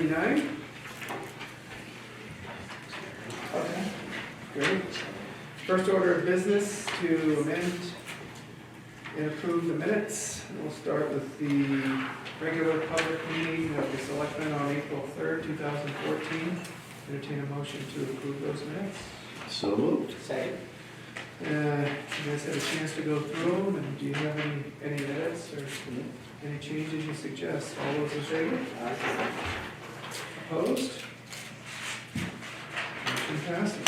39. Okay, great. First order of business to amend and approve the minutes. And we'll start with the regular public meeting of the Selectmen on April 3rd, 2014. Entertain a motion to approve those minutes. So moved. Second. You guys had a chance to go through them, and do you have any edits or any changes you suggest? All those in favor? Opposed? Motion passes.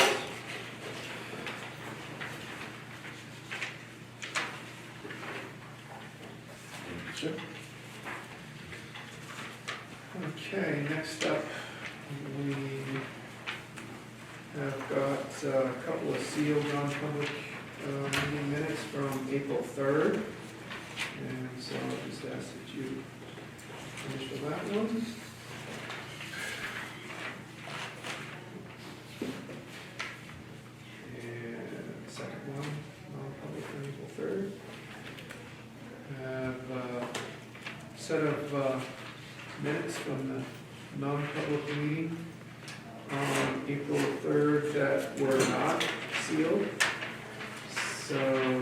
Sure. Okay, next up, we have got a couple of sealed non-public meeting minutes from April 3rd. And so I'll just ask that you finish with that one. And second one, non-public from April 3rd. Have a set of minutes from the non-public meeting on April 3rd that were not sealed. So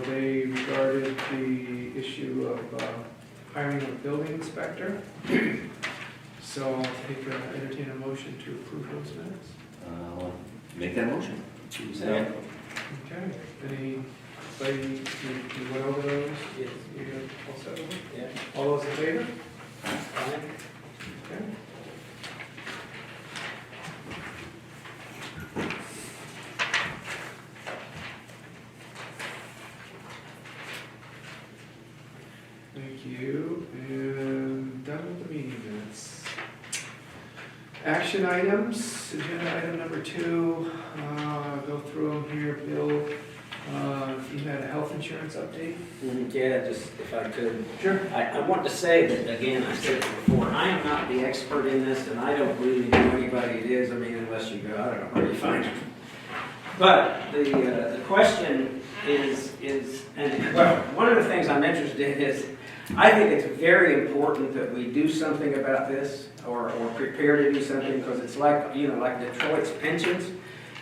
they regarded the issue of hiring a building inspector. So I'll entertain a motion to approve those minutes. Make that motion. Second. Okay, anybody, you went over those? Yes. You all set with them? Yeah. All those in favor? Fine. Okay. Thank you, and done with the meeting minutes. Action items, agenda item number 2, go through them here. Bill, you had a health insurance update? Yeah, just if I could. Sure. I want to say that, again, I said it before, I am not the expert in this, and I don't really know anybody it is. I mean, unless you go, I don't know where you find it. But the question is, and well, one of the things I'm interested in is, I think it's very important that we do something about this, or prepare to do something, because it's like, like Detroit's pensions.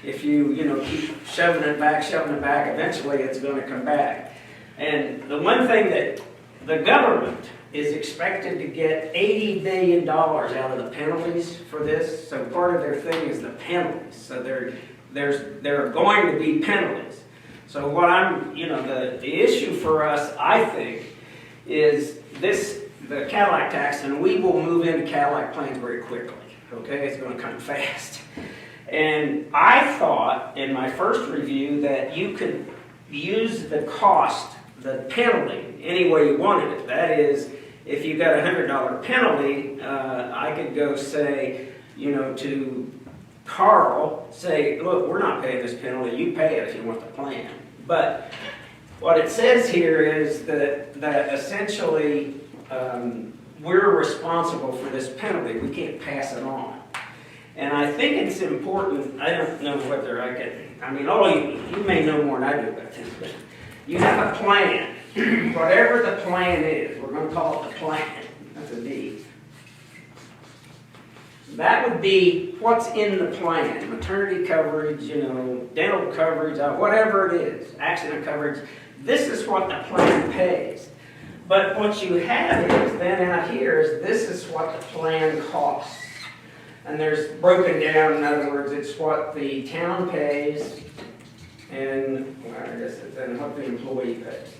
If you keep shoving it back, eventually it's going to come back. And the one thing that the government is expected to get $80 billion out of the penalties for this. So part of their thing is the penalties. So there are going to be penalties. So what the issue for us, I think, is the Cadillac tax, and we will move into Cadillac plans very quickly. Okay, it's going to come fast. And I thought in my first review that you could use the cost, the penalty, any way you wanted it. That is, if you got a $100 penalty, I could go say, to Carl, say, look, we're not paying this penalty, you pay it if you want the plan. But what it says here is that essentially we're responsible for this penalty. We can't pass it on. And I think it's important, I don't know whether you may know more than I do about this, but you have a plan. Whatever the plan is, we're going to call it the plan. That's a D. That would be what's in the plan. Maternity coverage, dental coverage, whatever it is, accident coverage. This is what the plan pays. But what you have is, then out here, is this is what the plan costs. And there's broken down, in other words, it's what the town pays and, and what the employee pays.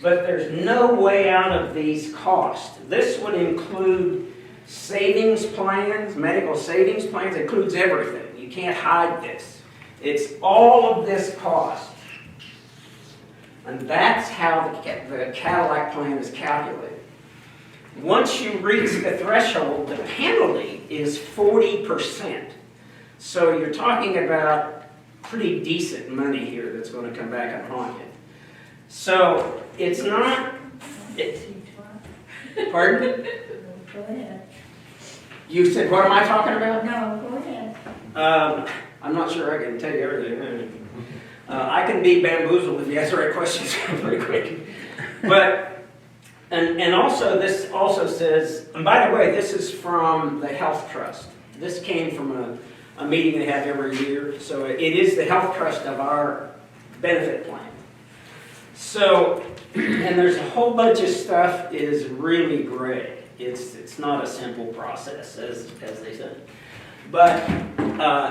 But there's no way out of these costs. This would include savings plans, medical savings plans, it includes everything. You can't hide this. It's all of this cost. And that's how the Cadillac plan is calculated. Once you reach the threshold, the penalty is 40%. So you're talking about pretty decent money here that's going to come back and haunt you. So it's not... Pardon? Go ahead. You said, what am I talking about? No, go ahead. I'm not sure I can tell you everything. I can be bamboozled if you ask the right questions pretty quick. But And also, this also says, and by the way, this is from the Health Trust. This came from a meeting they have every year. So it is the Health Trust of our benefit plan. So, and there's a whole bunch of stuff is really gray. It's not a simple process, as they said. But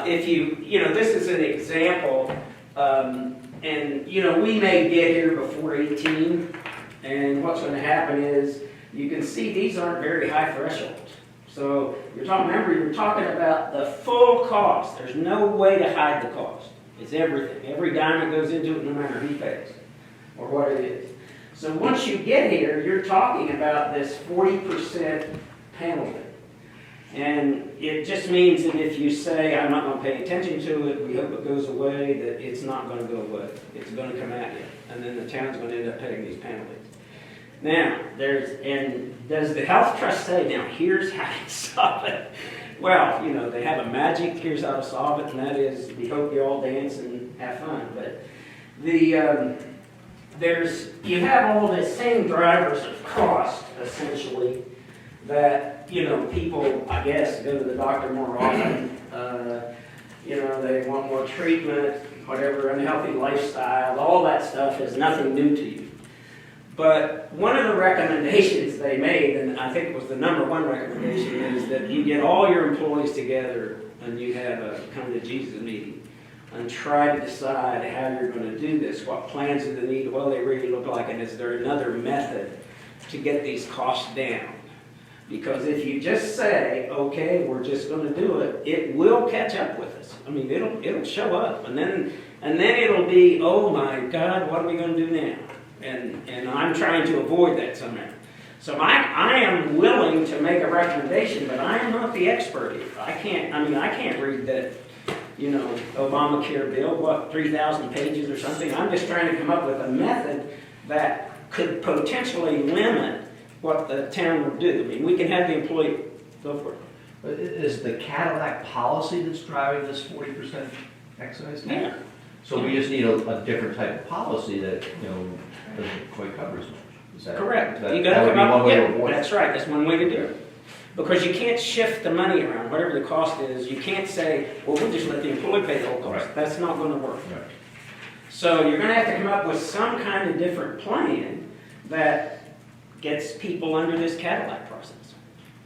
if this is an example, and we may get here before 18, and what's going to happen is, you can see these aren't very high thresholds. So you're talking about the full cost. There's no way to hide the cost. It's everything. Every dime that goes into it, no matter who pays or what it is. So once you get here, you're talking about this 40% penalty. And it just means that if you say, I'm not going to pay attention to it, we hope it goes away, that it's not going to go away. It's going to come at you. And then the town's going to end up paying these penalties. Now, does the Health Trust say, now here's how you solve it? Well, they have a magic, here's how to solve it, and that is, we hope you all dance and have fun. But you have all the same drivers of cost, essentially, that, people, I guess, go to the doctor more often. They want more treatment, whatever, unhealthy lifestyle, all that stuff is nothing new to you. But one of the recommendations they made, and I think it was the number one recommendation, is that you get all your employees together and you have a come to Jesus meeting and try to decide how you're going to do this. What plans do they need? What do they really look like? And is there another method to get these costs down? Because if you just say, okay, we're just going to do it, it will catch up with us. I mean, it'll show up, and then it'll be, oh my God, what are we going to do now? And I'm trying to avoid that somehow. So I am willing to make a recommendation, but I am not the expert here. I can't read that, Obamacare bill, 3,000 pages or something. I'm just trying to come up with a method that could potentially limit what the town would do. I mean, we can have the employee go for it. But is the Cadillac policy that's driving this 40% excise tax? Yeah. So we just need a different type of policy that, doesn't quite cover as much. Is that Correct. That, You that got to would come be one up. way to Yeah, avoid it. that's right. That's one way to do it. Because you can't shift the money around, whatever the cost is. You can't say, well, we'll just let the employee pay the whole cost. Right. That's not going to work. Right. So you're going to have to come up with some kind of different plan that gets people under this Cadillac process.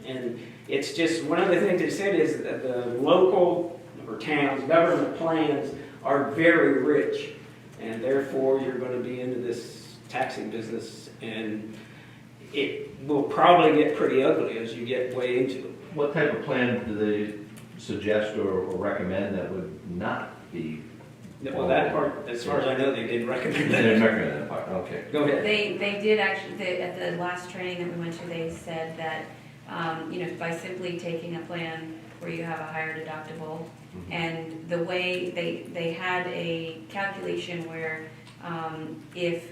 And it's just, one of the things they said is that the local or towns, government plans are very rich. And therefore, you're going to be into this taxing business, and it will probably get pretty ugly as you get way into it. What type of plan do they suggest or recommend that would not be? Well, that part, as far as I know, they did recommend They didn't that. recommend that part, okay. Go ahead. They did actually, at the last training that we went to, they said that, by simply taking a plan where you have a higher deductible, and the way they had a calculation where if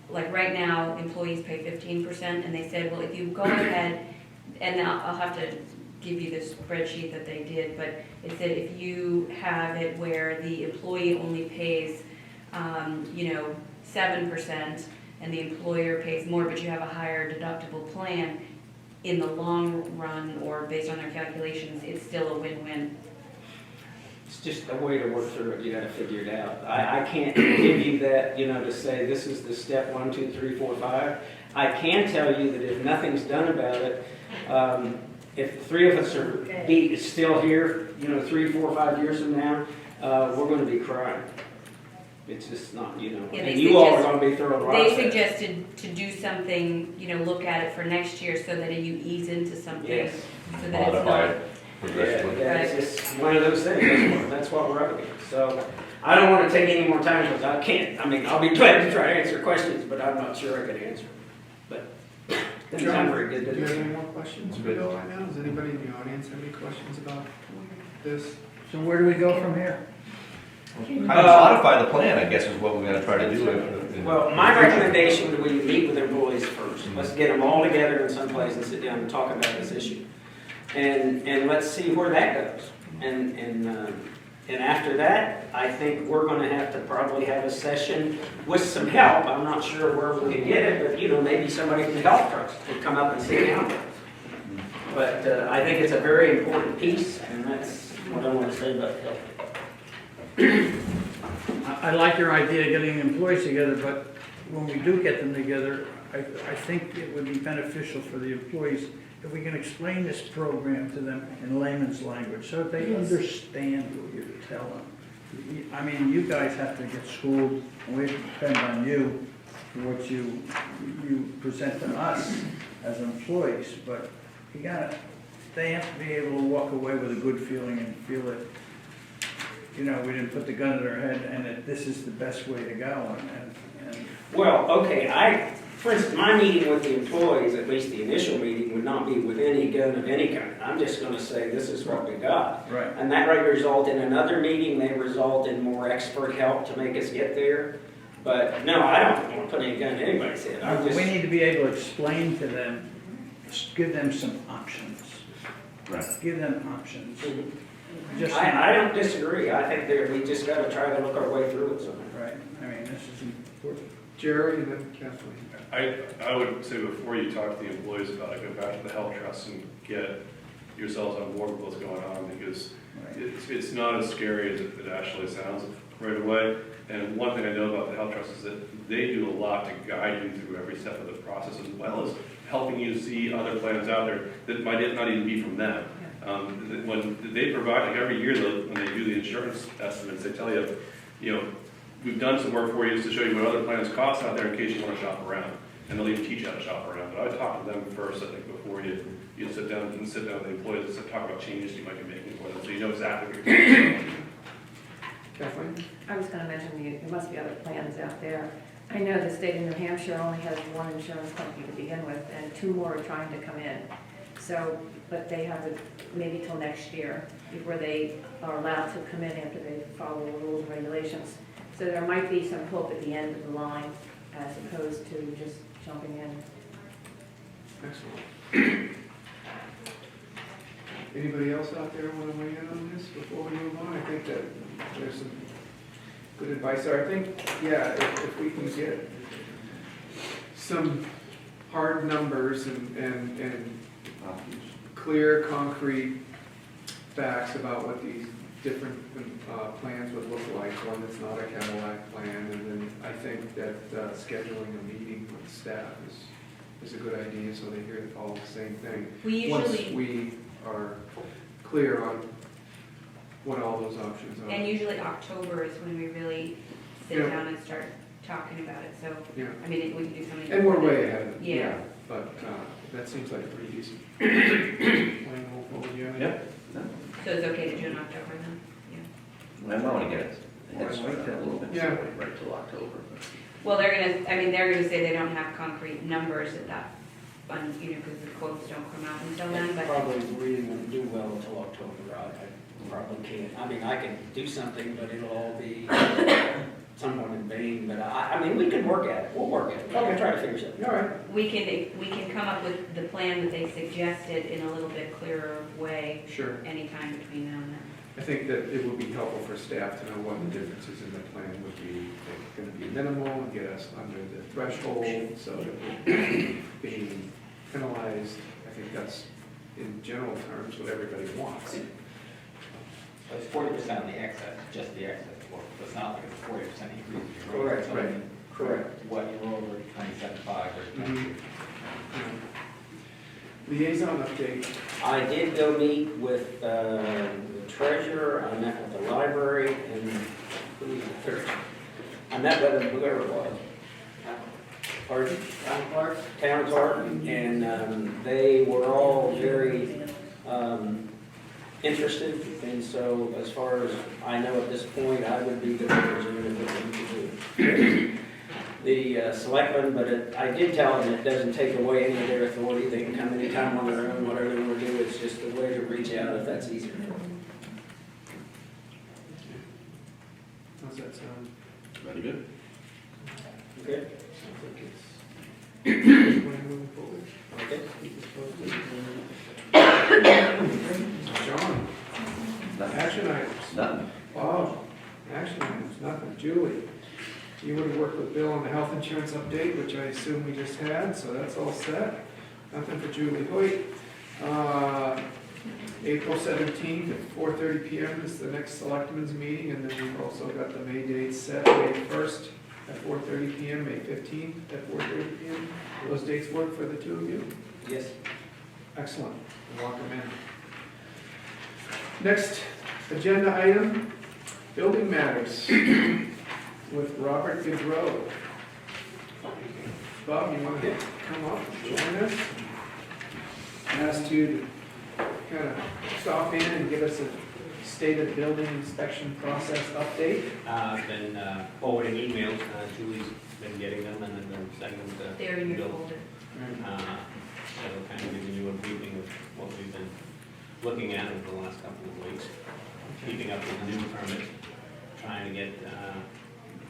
like right now, employees pay 15%, and they said, well, if you go ahead, and I'll have to give you this spreadsheet that they did, but it said if you have it where the employee only pays, 7%, and the employer pays more, but you have a higher deductible plan, in the long run, or based on their calculations, it's still a win-win. It's just a way to work through it. You got to figure it out. I can't give you that, to say this is the step 1, 2, 3, 4, 5. I can tell you that if nothing's done about it, if the three of us are still here, 3, 4, 5 years from now, we're going to be crying. It's just not, Yeah, and you all are going to be throwing rocks. They at it. suggested to do something, look at it for next year so that you ease into something. Yes. So that it's Modify not. it progressively. Yeah, it's just one of those things. That's what we're up against. So I don't want to take any more time because I can't. I'll be glad to try to answer questions, but I'm not sure I could answer. But doesn't sound very good, Do you does have it? any more questions for Bill right now? Does anybody in the audience have any questions about this? So where do we go from here? Kind of modify the plan, I guess, is what we're gonna try to do. Well, my recommendation would be you meet with employees first. Let's get them all together in some place and sit down and talk about this issue. And let's see where that goes. And And after that, I think we're gonna have to probably have a session with some help. I'm not sure where we can get it, but you know, maybe somebody from the health trust could come up and sit down. But I think it's a very important piece, and that's what I want to say about health. I like your idea of getting employees together, but when we do get them together, I think it would be beneficial for the employees if we can explain this program to them in layman's language, so that they understand what you're telling them. I mean, you guys have to get schooled, and we depend on you for what you present to us as employees, but you gotta, they have to be able to walk away with a good feeling and feel that, you know, we didn't put the gun to their head and that this is the best way to go. And Well, okay, for instance, my meeting with the employees, at least the initial meeting, would not be with any gun of any kind. I'm just gonna say, this is what we got. right. And that might result in another meeting, may result in more expert help to make us get there. But no, I don't want to put any gun in anybody's head. I'm just, We need to be able to explain to them, give them some options. Right. Give them options. Just, I don't disagree. I think that we just gotta try to look our way through it somehow. right, I mean, this is important. Jerry and then Kathleen. I would say before you talk to the employees about it, go back to the health trust and get yourselves on board with what's going on, because Right. it's not as scary as it actually sounds right away. And one thing I know about the health trust is that they do a lot to guide you through every step of the process, as well as helping you see other plans out there that might not even be from them. When they provide, like every year, when they do the insurance estimates, they tell you, you know, we've done some work for you to show you what other plans cost out there in case you want to shop around. And they'll even teach you how to shop around. But I would talk to them first, I think, before you sit down with the employees and talk about changes you might be making for them, so you know exactly what you're doing. Kathleen? I was gonna mention, there must be other plans out there. I know the state of New Hampshire only has one insurance company to begin with, and 2 more are trying to come in. So, but they have it maybe till next year before they are allowed to come in after they follow the rules and regulations. So there might be some hope at the end of the line as opposed to just jumping in. Excellent. Anybody else out there want to weigh in on this before we move on? I think that there's some good advice there. I think, yeah, if we can get some hard numbers and clear, concrete facts about what these different plans would look like, one that's not a Cadillac plan, and then I think that scheduling a meeting with staff is a good idea, so they hear all the same thing. We Once usually, we are clear on what all those options are. and usually October is when we really sit Yeah. down and start talking about it, so, Yeah, I mean, we can do something. and we're way ahead of it. Yeah. But that seems like a pretty decent plan overall, yeah. Yep. No, So it's okay to do in October then? Yeah. I want to get it. Head start a little bit, Yeah. right till October. but- Well, they're gonna say they don't have concrete numbers at that, you know, because the quotes don't come out until then, but. Probably really won't do well until October. I probably can't. I mean, I can do something, but it'll all be somewhat in vain. But I mean, we can work at it. We'll work at it. We'll try to figure something. All right, We can come up with the plan that they suggested in a little bit clearer way sure. anytime between now and then. I think that it would be helpful for staff to know what the differences in the plan would be. They're going to be minimal and get us under the threshold, so that we're being penalized. I think that's, in general terms, what everybody wants. So it's 40% of the excess, just the excess, so it's not like it's 40% increase in your road. Correct, It's right. only Correct. What you're over 27.5 or 22. Liaison update. I did go meet with the treasurer. I met with the library, and who was the third? I met with whoever it was. Pardon? Town clerk. Town clerk, and they were all very interested, and so as far as I know at this point, I would be the representative of them to do the selectmen, but I did tell them it doesn't take away any of their authority. They can come anytime on their own, whatever they want to do. It's just a way to reach out if that's easier. How's that sound? Very good. Okay? Plan moving forward. Okay. Keep us posted. John, Nothing. action items. Nothing. Bob? work with Bill on the health insurance update, which I assume we just had, so that's all set. Nothing for Julie Hoyt. April 17th at 4:30 PM is the next Selectmen's meeting, and then we've also got the May dates set, May 1st at 4:30 PM, May 15th at 4:30 PM. Those dates work for the two of you? Yes. Excellent. Welcome in. Next agenda item, building matters with Robert Gaudreau. Bob, you want to come up and join us? Asked you to kind of stop in and give us a state of the building inspection process update. I've been forwarding emails, Julie's been getting them and I've been sending them to They're in your Bill. folder. So kind of giving you a briefing of what we've been looking at over the last couple of weeks. Keeping up with the new permit, trying to get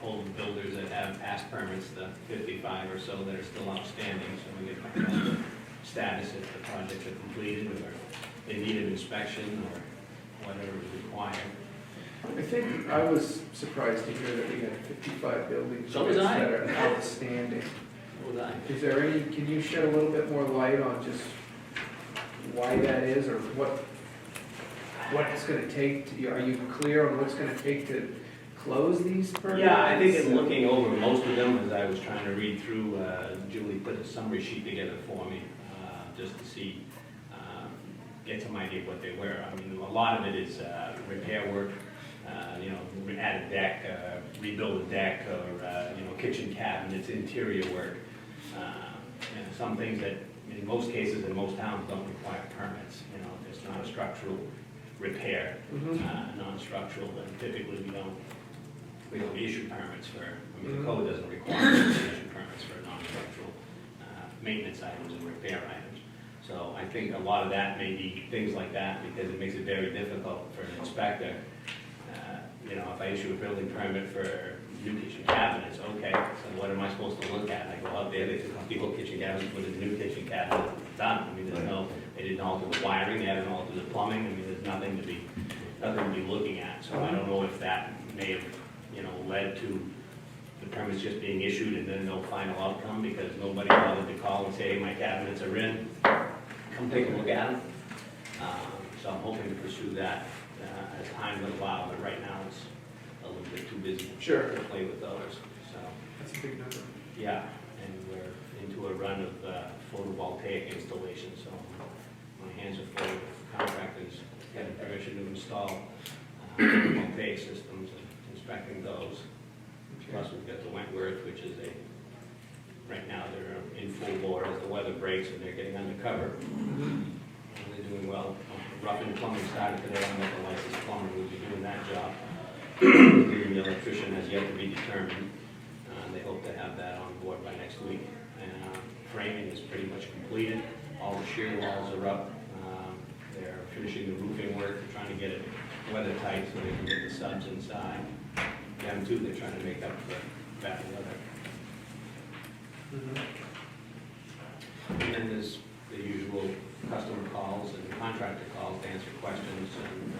hold of builders that have past permits, the 55 or so that are still outstanding, so we get the status if the projects are completed or in need of inspection or whatever is required. I think I was surprised to hear that we had 55 buildings So was I. that are outstanding. What was I? Is there any, can you shed a little bit more light on just why that is, or what it's gonna take, are you clear on what's gonna take to close these permits? Yeah, I think in looking over most of them, as I was trying to read through, Julie put a summary sheet together for me, just to see, get some idea of what they were. I mean, a lot of it is repair work, add a deck, rebuild a deck, or, kitchen cabinets, interior work. Some things that, in most cases, in most towns, don't require permits. It's not a structural repair, non-structural, and typically we don't issue permits for, the code doesn't require us to issue permits for non-structural maintenance items and repair items. So I think a lot of that may be things like that, because it makes it very difficult for an inspector. If I issue a building permit for new kitchen cabinets, okay, so what am I supposed to look at? I go out there, they took off the old kitchen cabinets, put in the new kitchen cabinet, done. They didn't alter the wiring, they haven't altered the plumbing, there's nothing to be looking at. So I don't know if that may have, led to the permits just being issued and then no final outcome, because nobody bothered to call and say, hey, my cabinets are in, come take a look at them. So I'm hoping to pursue that as time goes by, but right now it's a little bit too busy Sure. to play with those. So, That's a big number. yeah, and we're into a run of photovoltaic installation, so my hands are full with contractors getting permission to install photovoltaic systems and inspecting those. Plus, we've got the Wentworth, which is right now they're in full bore as the weather breaks and they're getting undercover. And they're doing well. Rough-in plumbing started today. I'm not the licensed plumber who'll be doing that job. The electrician has yet to be determined. They hope to have that on board by next week. And framing is pretty much completed. All the shear walls are up. They're finishing the roofing work. They're trying to get it weather tight so they can get the subs inside. Them too, they're trying to make up for bad weather. And then there's the usual customer calls and contractor calls to answer questions and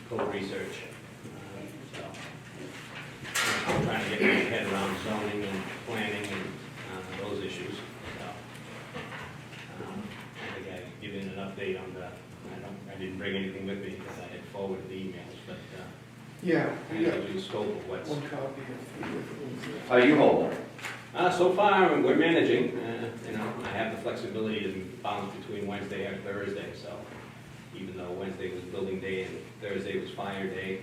code research. So I'm trying to get my head around zoning and planning and those issues. So I think I give in an update on I didn't bring anything with me because I had forwarded the emails, but Yeah, I we got give you the scope of what's. one copy of 3 different ones. How you holding? So far, we're managing. I have the flexibility to bounce between Wednesday and Thursday, so even though Wednesday was building day and Thursday was fire day,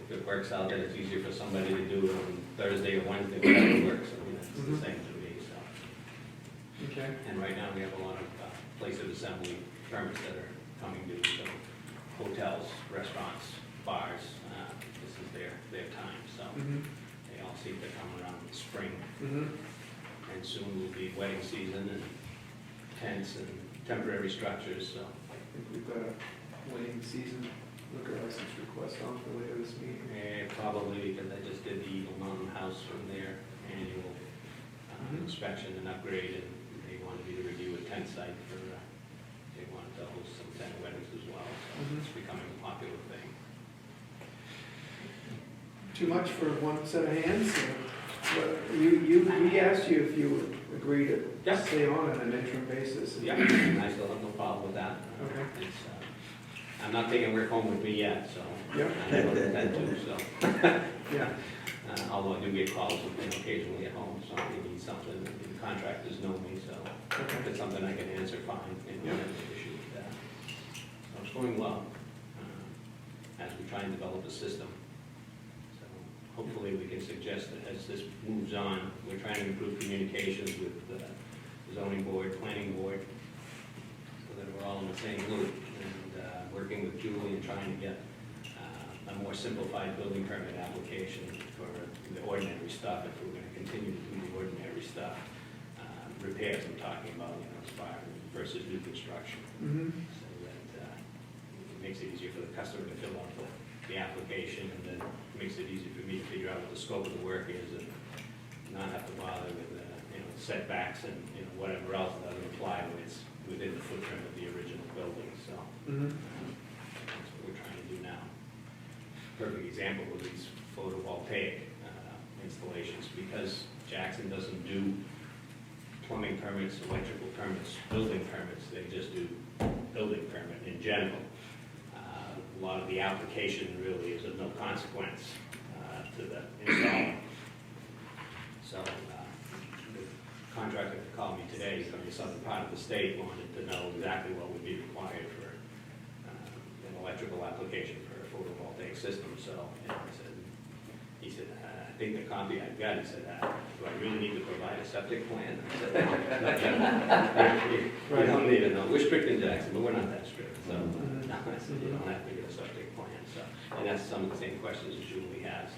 if it works out that it's easier for somebody to do it on Thursday or Wednesday, whatever works, that's the same to me, so. Okay. And right now, we have a lot of place of assembly permits that are coming due, so hotels, restaurants, bars, this is their time, so they all seem to come around in the spring. And soon will be wedding season and tents and temporary structures, so. I think we've got a wedding season liquor license request on for later this meeting. Probably because I just did the Eagle Mountain House from their annual inspection and upgrade, and they wanted me to review a tent site for, they wanted to host some tent weddings as well, so it's becoming a popular thing. too much for one set of hands? But we asked you if you would agree to Yeah. stay on an interim basis. Yeah, I still have no problem with that. Okay. It's, I'm not taking work home with me yet, so. Yep. I don't intend to, so. Yeah, Although I do get calls occasionally at home, so if you need something, the contractors know me, so if it's something I can answer, fine, and Yep. I have no issue with that. So it's going well, as we try and develop a system. So hopefully we can suggest that as this moves on, we're trying to improve communications with the zoning board, planning board, so that we're all in the same loop, and working with Julie and trying to get a more simplified building permit application for the ordinary stuff, if we're gonna continue to do the ordinary stuff. Repairs I'm talking about, as far versus new construction, mm-hmm, so that it makes it easier for the customer to fill out the application, and then it makes it easier for me to figure out what the scope of the work is, and not have to bother with, setbacks and, whatever else that doesn't apply when it's within the footprint of the original building, so. mm-hmm. That's what we're trying to do now. Perfect example of these photovoltaic installations, because Jackson doesn't do plumbing permits, electrical permits, building permits, they just do building permit in general. A lot of the application really is of no consequence to the installer. So the contractor that called me today from the southern part of the state wanted to know exactly what would be required for an electrical application for a photovoltaic system. So he said, I think the copy I've got, he said, do I really need to provide a septic plan? I said, you don't need to know. We're strict in Jackson, but we're not that strict. So no, I said, you don't have to get a septic plan. So, and that's some of the same questions that Julie has.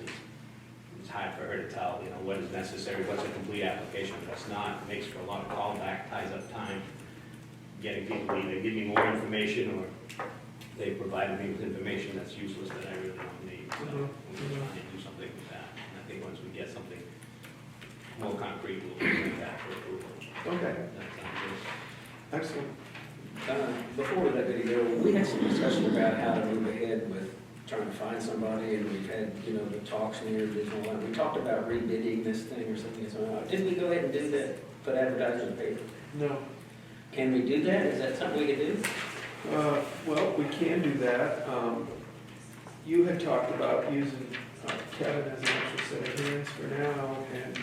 It's hard for her to tell, what is necessary, what's a complete application, what's not. It makes for a lot of callback, ties up time, getting people to either give me more information or they provided me with information that's useless that I really don't need. So we're trying to do something with that. And I think once we get something more concrete, we'll bring that for approval. Okay, That sounds good. excellent. Before we let Betty go, we had some discussion about how to move ahead with trying to find somebody, and we've had, the talks and interviews and all that. We talked about rebidding this thing or something. So didn't we go ahead and do that, put advertising in the paper? No, Can we do that? Is that something we could do? well, we can do that. You had talked about using Kevin as an extra set of hands for now, and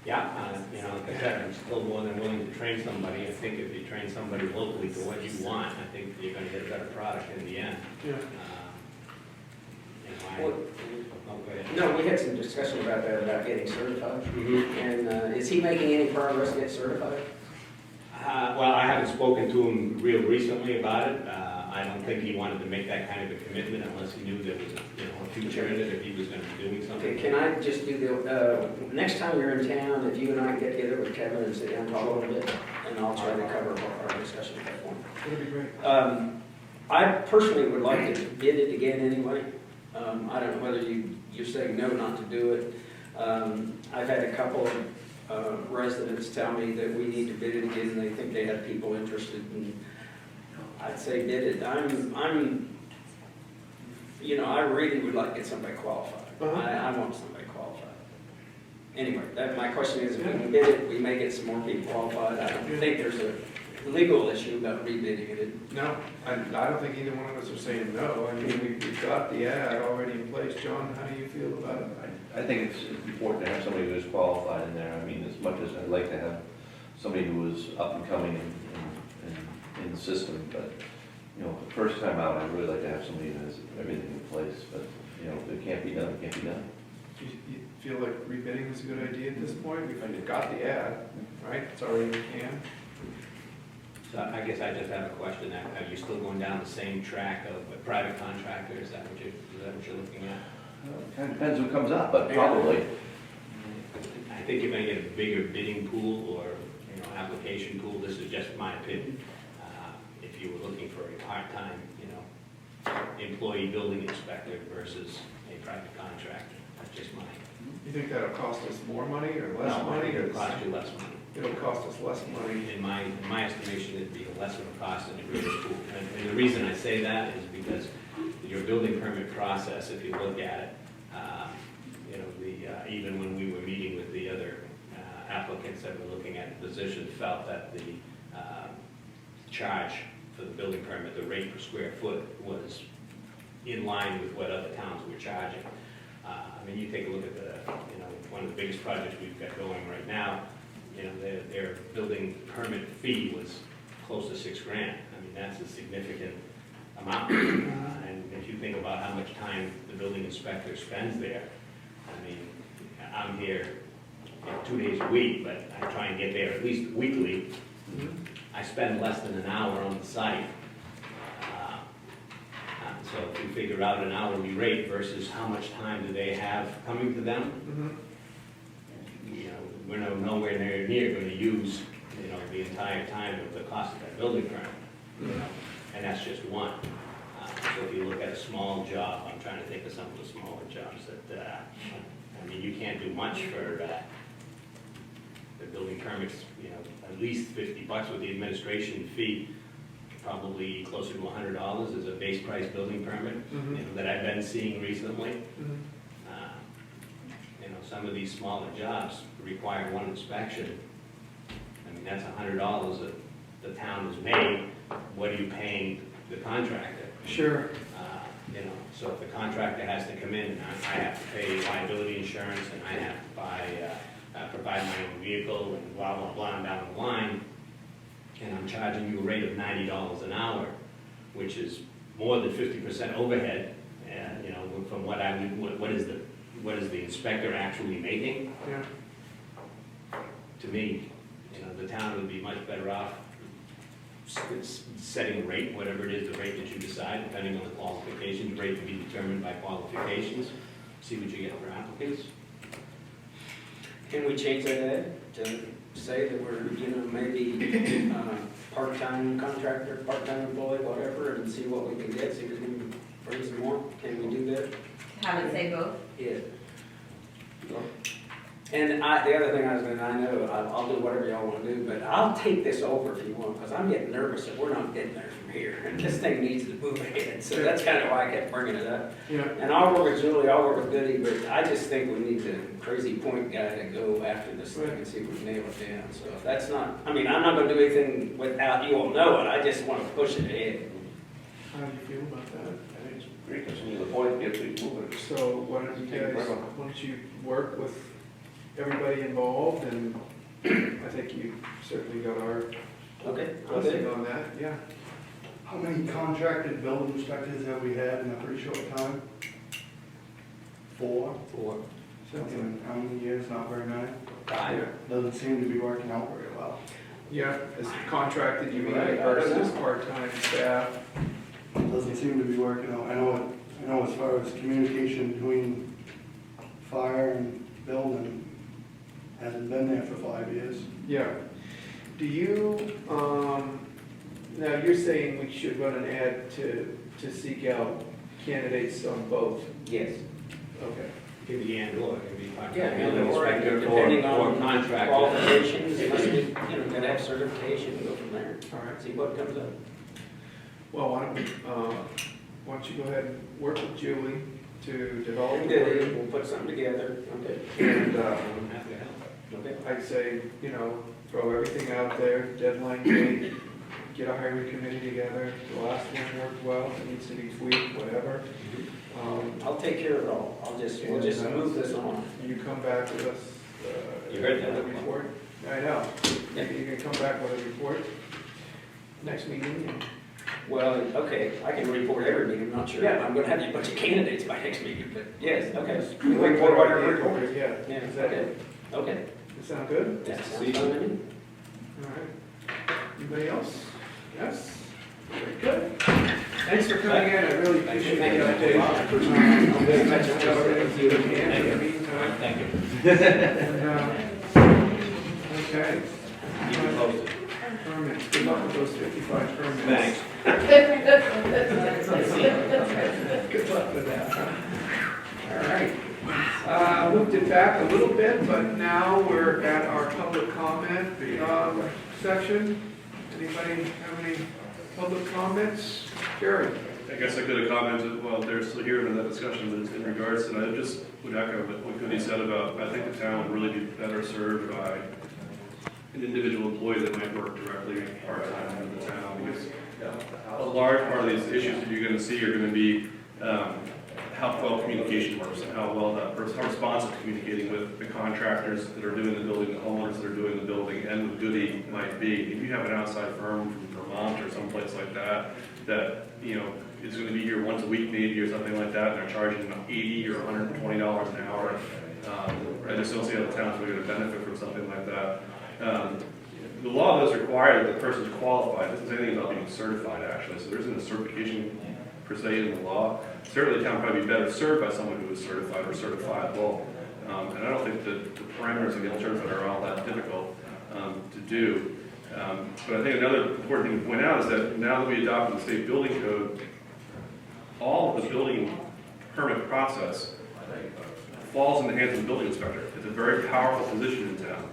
Yeah, like I said, I'm still more than willing to train somebody. I think if you train somebody locally to what you want, I think you're gonna get a better product in the end. yeah. Well, Go ahead. no, we had some discussion about that, about getting certified. And is he making any progress to get certified? Well, I haven't spoken to him real recently about it. I don't think he wanted to make that kind of a commitment unless he knew there was, a future in it, if he was gonna be doing Okay, something. can I just do the, next time you're in town, if you and I get together with Kevin and sit down and talk a little bit, and I'll try to cover our discussion at that point. That'd be great. I personally would like to bid it again anyway. I don't know whether you're saying no not to do it. I've had a couple of residents tell me that we need to bid it again, and they think they have people interested, and I'd say bid it. I really would like to get somebody qualified. I want somebody qualified. Anyway, my question is, if we can bid it, we may get some more people qualified. I don't think there's a legal issue about rebidding it. No, I don't think either one of us are saying no. I mean, we've got the ad already in place. John, how do you feel about it? I think it's important to have somebody who is qualified in there. I mean, as much as I'd like to have somebody who is up and coming in the system, but, the first time out, I'd really like to have somebody who has everything in place, but, if it can't be done, it can't be done. Do you feel like rebidding is a good idea at this point? We've got the ad, right? It's already in the can. So I guess I just have a question. Are you still going down the same track of a private contractor? Is that what you're looking at? Kind of depends who comes up, but probably. I think you're gonna get a bigger bidding pool or, application pool. This is just my opinion. If you were looking for a part-time, employee building inspector versus a private contractor, that's just mine. You think that'll cost us more money or less money? It'll cost you less money. It'll cost us less money. In my estimation, it'd be less of a cost than a greater pool. And the reason I say that is because your building permit process, if you look at it, even when we were meeting with the other applicants that were looking at the position, felt that the charge for the building permit, the rate per square foot, was in line with what other towns were charging. I mean, you take a look at one of the biggest projects we've got going right now, their building permit fee was close to $6,000. I mean, that's a significant amount. And if you think about how much time the building inspector spends there, I mean, I'm here 2 days a week, but I try and get there at least weekly. I spend less than an hour on the site. So if you figure out an hourly rate versus how much time do they have coming to them, we're nowhere near going to use, the entire time of the cost of that building permit, and that's just one. So if you look at a small job, I'm trying to think of some of the smaller jobs that, I mean, you can't do much for the building permits, at least $50 with the administration fee, probably closer to $100 as a base price building permit, that I've been seeing recently. Some of these smaller jobs require one inspection. I mean, that's $100 that the town has made. What are you paying the contractor? Sure. So if the contractor has to come in, I have to pay liability insurance, and I have to provide my own vehicle, and blah, blah, blah, and down the line, and I'm charging you a rate of $90 an hour, which is more than 50% overhead, and, from what what is the inspector actually making? Yeah. To me, the town would be much better off setting a rate, whatever it is, the rate that you decide, depending on the qualifications, rate to be determined by qualifications, see what you get for applicants. Can we change that, Ed, to say that we're, maybe part-time contractor, part-time employee, whatever, and see what we can get, see if we can bring some more? Can we do that? Have it say both? Yeah. And the other thing I know, I'll do whatever y'all want to do, but I'll take this over if you want, because I'm getting nervous that we're not getting there from here. And this thing needs to move ahead, so that's kind of why I kept bringing it up. Yeah. And I'll work with Julie, I'll work with Goody, but I just think we need the crazy point guy to go after this thing and see if we can nail it down. So if that's not, I'm not going to do anything without you all know it, I just want to push it ahead. How do you feel about that? I think it's great, because the point gets we moving. So why don't you work with everybody involved, and I think you certainly got our Okay. blessing on that, yeah. How many contracted building inspectors have we had in a pretty short time? 4. Sounds like, In how many years? Not very many. Yeah. Doesn't seem to be working out very well. yeah, as contracted, you mean, Right, I don't versus know. part-time staff. Doesn't seem to be working out. I know as far as communication between fire and building, hasn't been there for 5 years. Yeah. Do you, now you're saying we should run an ad to seek out candidates on both? Yes. Okay. Give the and/or, it could be part-time Yeah, building or inspector depending or on contractor. qualifications, you must be, gotta have certification to go from there. All right. See what comes up. Well, why don't you go ahead and work with Julie to develop And the then we'll put something together. Okay. and I'm happy to help. Okay. I'd say, throw everything out there, deadline date, get a hiring committee together. The last one worked well, it needs to be tweaked, whatever. I'll take care of it all. We'll just move this on. You come back with us. You heard that. with a report. I know. Yeah. You can come back with a report next meeting. Well, okay, I can report every meeting, I'm not sure. Yeah. I'm gonna have you a bunch of candidates by next meeting, but yes, okay. We Report whatever Yeah. report. Yeah. Yeah, Is that okay, okay. Does that sound good? That sounds fine to me. All right. Anybody else? Yes? Very good. Thanks for coming in, I really appreciate the update. I'll be in touch with you. Thank you. Okay. Keep it posted. Permits, good luck with those 55 permits. Thanks. Good luck with that. All right. Moved it back a little bit, but now we're at our public comment section. Anybody have any public comments? Jerry? I guess I could have commented, well, they're still here in that discussion, but it's in regards to, I just would echo what Goody said about, I think the town would really be better served by an individual employee that might work directly part-time in the town, because a large part of these issues that you're gonna see are gonna be, how well communication works and how well that person, how responsive communicating with the contractors that are doing the building, the homeowners that are doing the building, and with Goody might be. If you have an outside firm from Vermont or someplace like that, that, you know, is gonna be here once a week maybe or something like that, and they're charging $80 or $120 an hour, I just don't see how the town's really gonna benefit from something like that. The law does require that the person's qualified. It doesn't say anything about being certified, actually, so there isn't a certification per se in the law. Certainly, the town would probably be better served by someone who is certified or certifiable. And I don't think that the parameters of getting certified are all that difficult to do. But I think another important thing to point out is that now that we adopted the state building code, all of the building permit process falls in the hands of the building inspector. It's a very powerful position in town.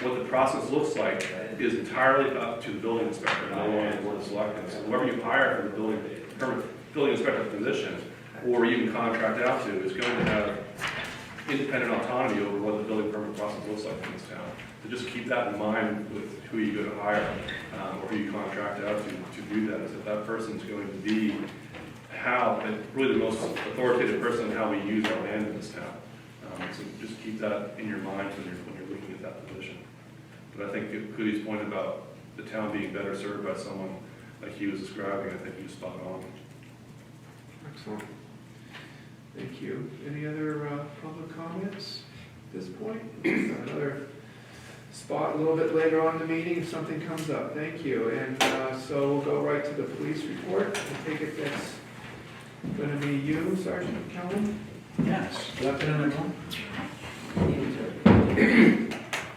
What the process looks like is entirely up to the building inspector, no longer the board of selectmen. So whoever you hire for the building inspector position, or even contract out to, is going to have independent autonomy over what the building permit process looks like in this town. So just keep that in mind with who you go to hire, or who you contract out to do that, is that that person's going to be really the most authoritative person in how we use our land in this town. So just keep that in your mind when you're looking at that position. But I think Goody's point about the town being better served by someone like he was describing, I think he was spot on. Excellent. Thank you. Any other public comments at this point? Another spot a little bit later on in the meeting if something comes up. Thank you. And so we'll go right to the police report. I take it that's going to be you, Sergeant Kelly? Yes. Good afternoon, everyone.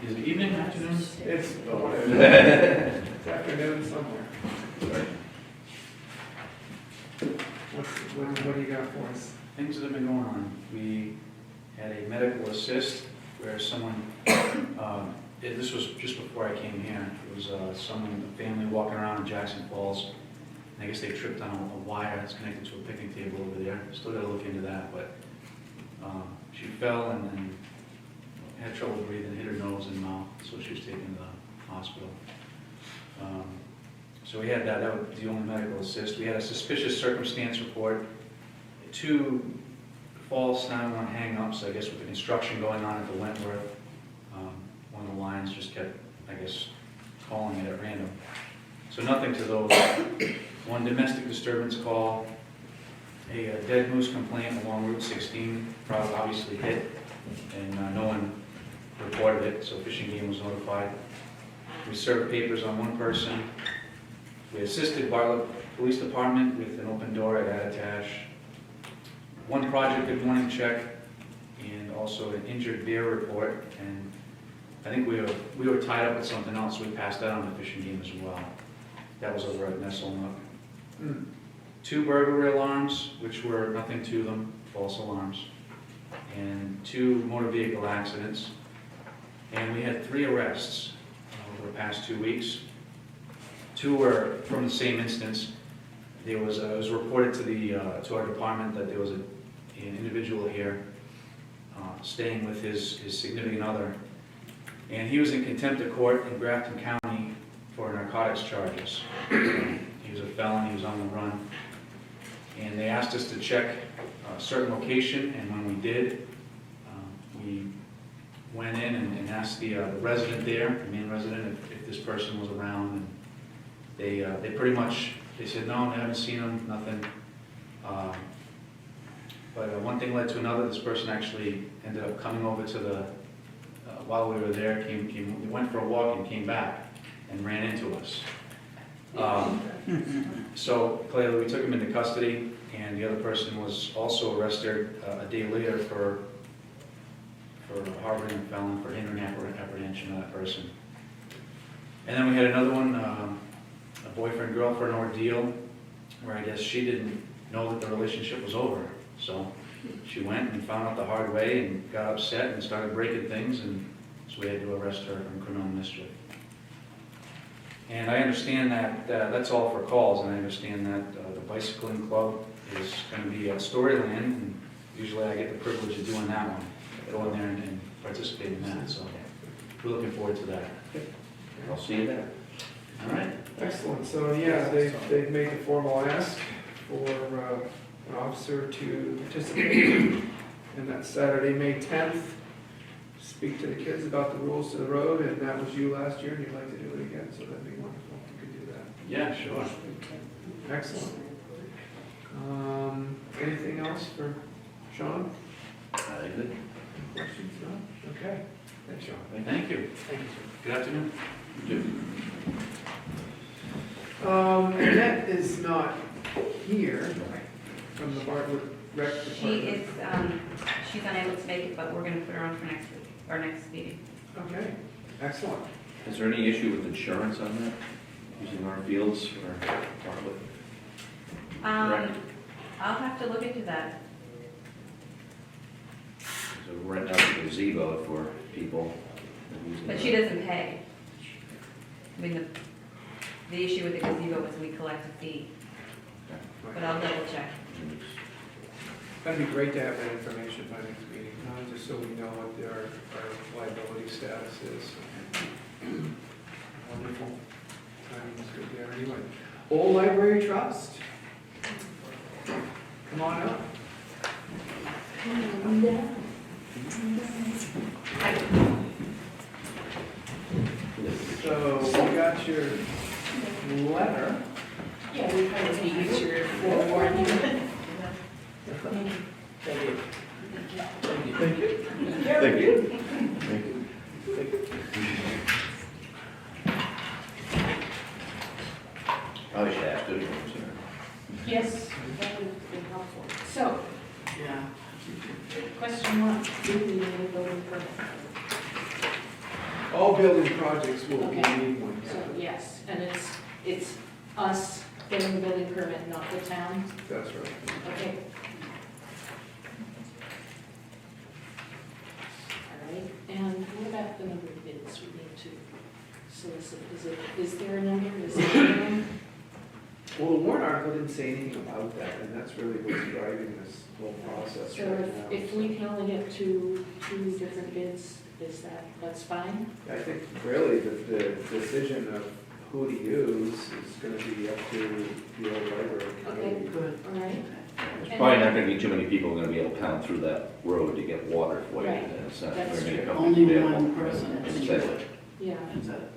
Is it evening, afternoon? It's whatever. It's afternoon somewhere. What do you got for us? Things that have been going on. We had a medical assist where someone, this was just before I came here, it was a family walking around in Jackson Falls. And I guess they tripped on a wire that's connected to a picnic table over there. Still got to look into that, but she fell and then had trouble breathing, hit her nose and mouth, so she was taken to the hospital. So we had that was the only medical assist. We had a suspicious circumstance report, 2 false 911 hang-ups, I guess with the construction going on at the Wentworth. One of the lines just kept, I guess, calling it at random. So nothing to those. 1 domestic disturbance call, a dead moose complaint along Route 16, probably obviously hit, and no one reported it, so Fish and Game was notified. We served papers on 1 person. We assisted Bartlett Police Department with an open door at Attitash. 1 project good morning check, and also an injured bear report. And I think we were tied up with something else, so we passed that on to Fish and Game as well. That was over at Nesselnook. 2 burglary alarms, which were nothing to them, false alarms, and 2 motor vehicle accidents. And we had 3 arrests over the past 2 weeks. 2 were from the same instance. There was, it was reported to our department that there was an individual here staying with his significant other, and he was in contempt of court in Grafton County for narcotics charges. He was a felon, he was on the run. And they asked us to check a certain location, and when we did, we went in and asked the resident there, the main resident, if this person was around. And they pretty much, they said, no, they haven't seen him, nothing. But one thing led to another. This person actually ended up coming over to the, while we were there, we went for a walk and came back and ran into us. So clearly we took him into custody, and the other person was also arrested a day later for harboring a felon, for hindering apprehension of that person. And then we had another one, a boyfriend-girlfriend ordeal, where I guess she didn't know that the relationship was over. So she went and found out the hard way and got upset and started breaking things, and so we had to arrest her for criminal mischief. And I understand that, that's all for calls, and I understand that the bicycling club is gonna be at Storyland, and usually I get the privilege of doing that one, go in there and participate in that, so we're looking forward to that. I'll see you there. All right? Excellent, so yeah, they've made the formal ask for an officer to participate in that Saturday, May 10th. Speak to the kids about the rules to the road, and that was you last year, and you'd like to do it again, so that'd be wonderful if you could do that. Yeah, sure. Excellent. Anything else for Sean? Good. Questions? No? Okay. Thanks, Sean. Thank you. Thank you, Good afternoon. sir. Annette is not here from the Bartlett Rec Department. She is, she's unable to make it, but we're gonna put her on for next week, our next meeting. Okay, excellent. Is there any issue with insurance on that, using our fields for Bartlett? Right. I'll have to look into that. So rent out the gazebo for people. using But the- she doesn't pay. I mean, the issue with the gazebo was we collect a fee, but I'll double check. That'd be great to have that information by next meeting, just so we know what our liability status is. Wonderful. Timing is good there anyway. Old Library Trust. Come on up. So we got your letter. Yeah, we kind of be easier forewarning. Thank you. Thank you. Thank you. Thank you. I should ask this one, sir. Yes, that would be helpful. So, question one, do we need a building permit? All building projects will Okay. need one. So, yes, and it's us getting the building permit, not the town? That's right. Okay. All right, and what about the number of bids we need to solicit? Is there a number, is there a minimum? Well, the warrant article didn't say anything about that, and that's really what's driving this whole process So right now. if we can only get two different bids, that's fine? I think really the decision of who to use is gonna be up to the old library Okay, committee. good, all right. There's probably not gonna be too many people gonna be able to pound through that road to get water for you. Right. And it's not That's very many true. companies Only available. one person. Exactly. Yeah,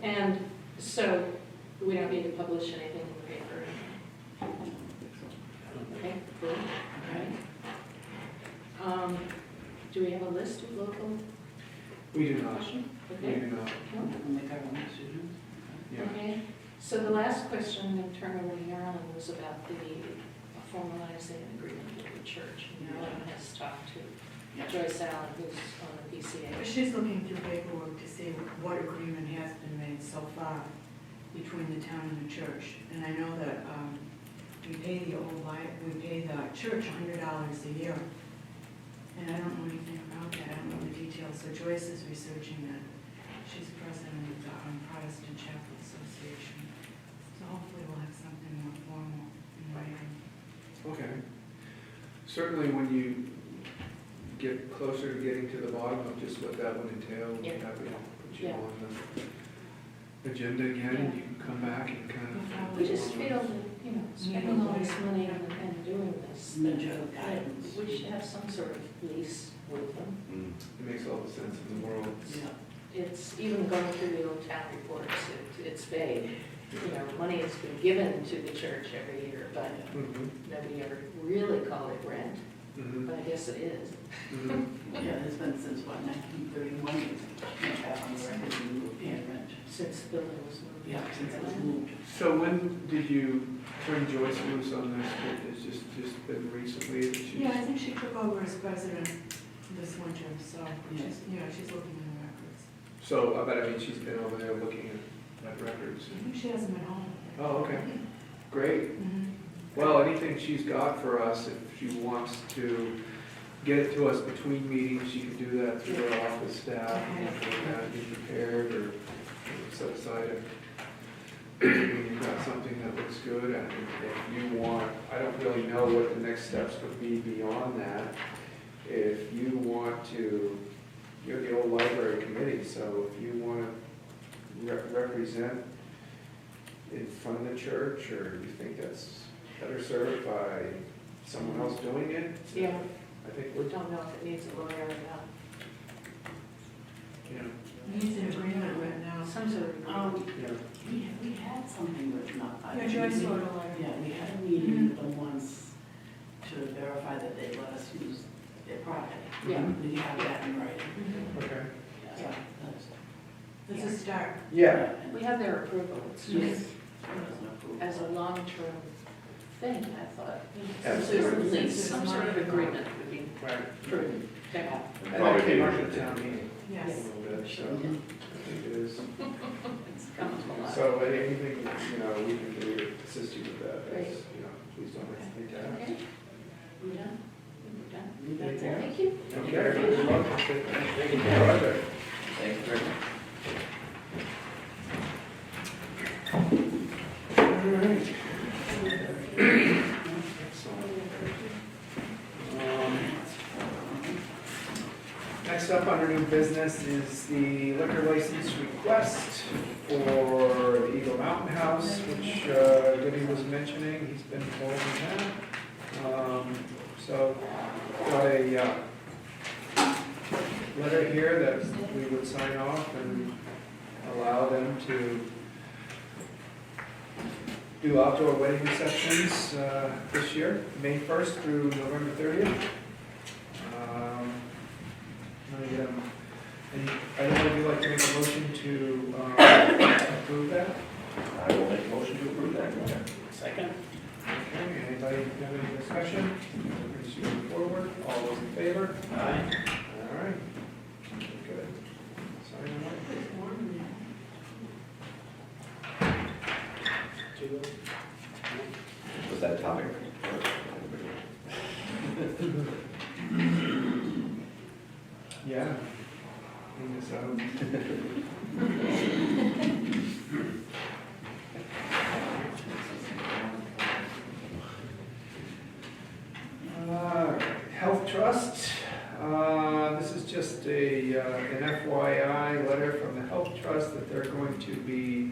and so we don't need to publish anything in the paper? Okay, good, all right. Do we have a list of local? We do not, we Okay. do not, No? yeah. Okay, so the last question internally, Marilyn, was about the formalizing an agreement with the church. Marilyn has talked to Joyce Allen, who's on the PCA. She's looking through paperwork to see what agreement has been made so far between the town and the church. And I know that we pay the church $100 a year. And I don't know anything about that, I don't know the details. So Joyce is researching that. She's president of the Protestant Chapel Association. So hopefully we'll have something more formal in writing. Okay. Certainly when you get closer to getting to the bottom of just what that would entail, we'll be Yeah. happy to put you Yeah. on the agenda again, and you can come back and kind of. We just feel that, spending all this money and doing this, that we should have some sort of lease with them. It makes all the sense in the world. It's even going through the old town reports, it's vague. Money has been given to the church every year, but Mhm, nobody ever really called it rent, mhm, but I guess it is. mhm. Yeah, it's been since, 1931, on the record, we were paying rent. Since the building was moved. Since it was moved. So when did you turn Joyce loose on this? It's just been recently that she's. Yeah, I think she took over as president this winter, so, she's looking in the records. So, but I mean, she's been over there looking at records. I think she hasn't been home. Oh, okay, great. Mhm. Well, anything she's got for us, if she wants to get it to us between meetings, she can do that through her office staff, and be prepared or set aside you've got something that looks good, and if you want, I don't really know what the next steps would be beyond that. If you want to, you're the old library committee, so if you want to represent in front of the church, or you think that's better served by someone else doing it, Yeah, I think we we're, don't know if it needs a lawyer or not. you know, Needs an agreement written out. Some sort of. you know, We had something written up. Yeah, Joyce wrote a letter. Yeah, we had a meeting with them once to verify that they let us use their property. Yeah. We have that in writing. okay. Yeah, that's- It's a start. Yeah, and We have their approval, it's Yes. just it was an approval. as a long-term thing, I thought. Absolutely. Some sort of agreement would be right. prudent to have. And that came up at town meeting a Yes. little bit, so I think it is. It's come up a lot. So anything, you know, we can do to assist you with that, Great. you know, please don't hesitate to ask. Okay, we done? We're done? That's Anything it. Thank you. Okay, good luck. Thank you. Roger. Thank you very much. All right. Next up under new business is the liquor license request for the Eagle Mountain House, which Goody was mentioning, he's been involved in that. So, got a letter here that we would sign off and allow them to do outdoor wedding receptions this year, May 1st through November 30th. I don't know if you'd like to make a motion to approve that? I will make a motion to approve that. Second? Okay, anybody have any discussion? Please move forward. All those in favor? Aye. All right. Good. Sign it up. Was that topic? Yeah. Bring this out. Health Trust, this is just an FYI letter from the Health Trust that they're going to be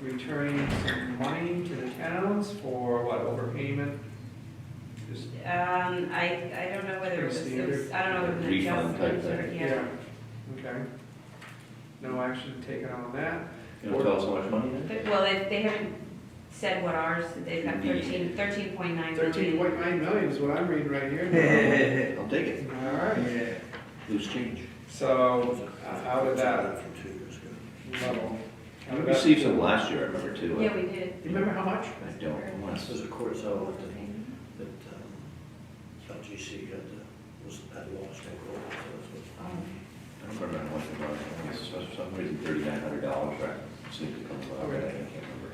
returning some money to the towns for what, overpayment? Just I don't know whether it was, Standard. I don't know if it was an Refund type adjustment or, thing. yeah. Okay. No action taken on that? You want to tell us how much money it is? Well, they haven't said what ours, they've got 13.9 million. 13.9 million is what I'm reading right here. I'll take it. All right. Loose change. So, out of that level. out We of that- received some last year, I remember too. Yeah, we did. You remember how much? I don't, unless, There's a court settlement that LGC was at loss in court, so that's what. I don't remember how much it was. It was for some reason $3,900, right? Seemed to come about, Okay. I can't remember.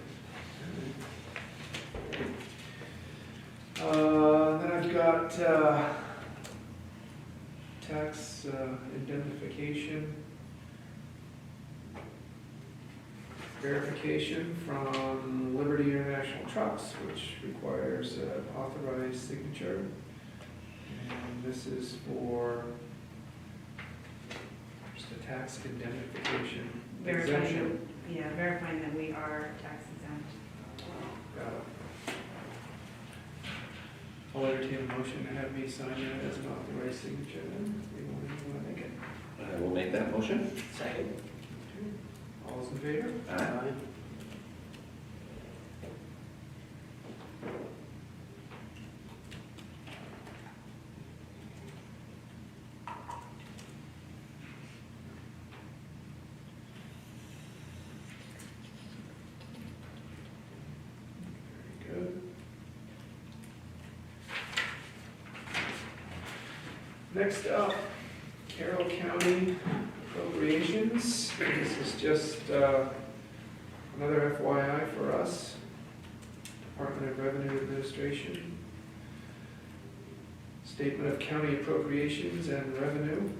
Then I've got tax indemnification verification from Liberty International Trucks, which requires an authorized signature. And this is for just a tax indemnification exemption. Verifying that we are tax exempt. Got it. I'll entertain a motion to have me sign that as an authorized signature then. You want to make it? I will make that motion. Second. All those in favor? Aye. Very good. Next up, Carroll County appropriations. This is just another FYI for us, Department of Revenue Administration. Statement of county appropriations and revenue.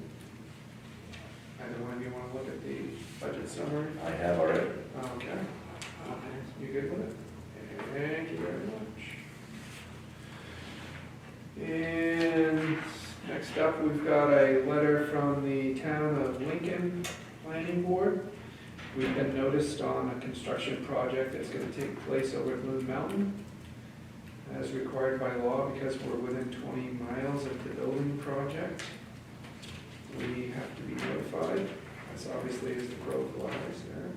Either one of you want to look at the budget summary? I have already. Okay. You good with it? Thank you very much. And next up, we've got a letter from the town of Lincoln Planning Board. We've been noticed on a construction project that's going to take place over at Moon Mountain, as required by law, because we're within 20 miles of the building project. We have to be notified, as obviously as the crow flies there.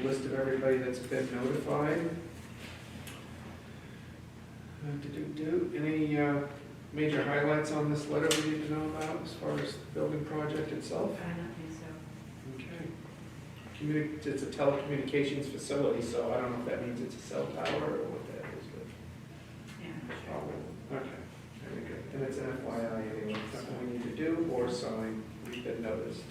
List of everybody that's been notified. Any major highlights on this letter we need to know about as far as the building project itself? I don't think so. Okay. It's a telecommunications facility, so I don't know if that means it's a cell tower or what that is, but. Yeah. Okay, very good. And it's an FYI anyway, something we need to do or sign, we've been noticed.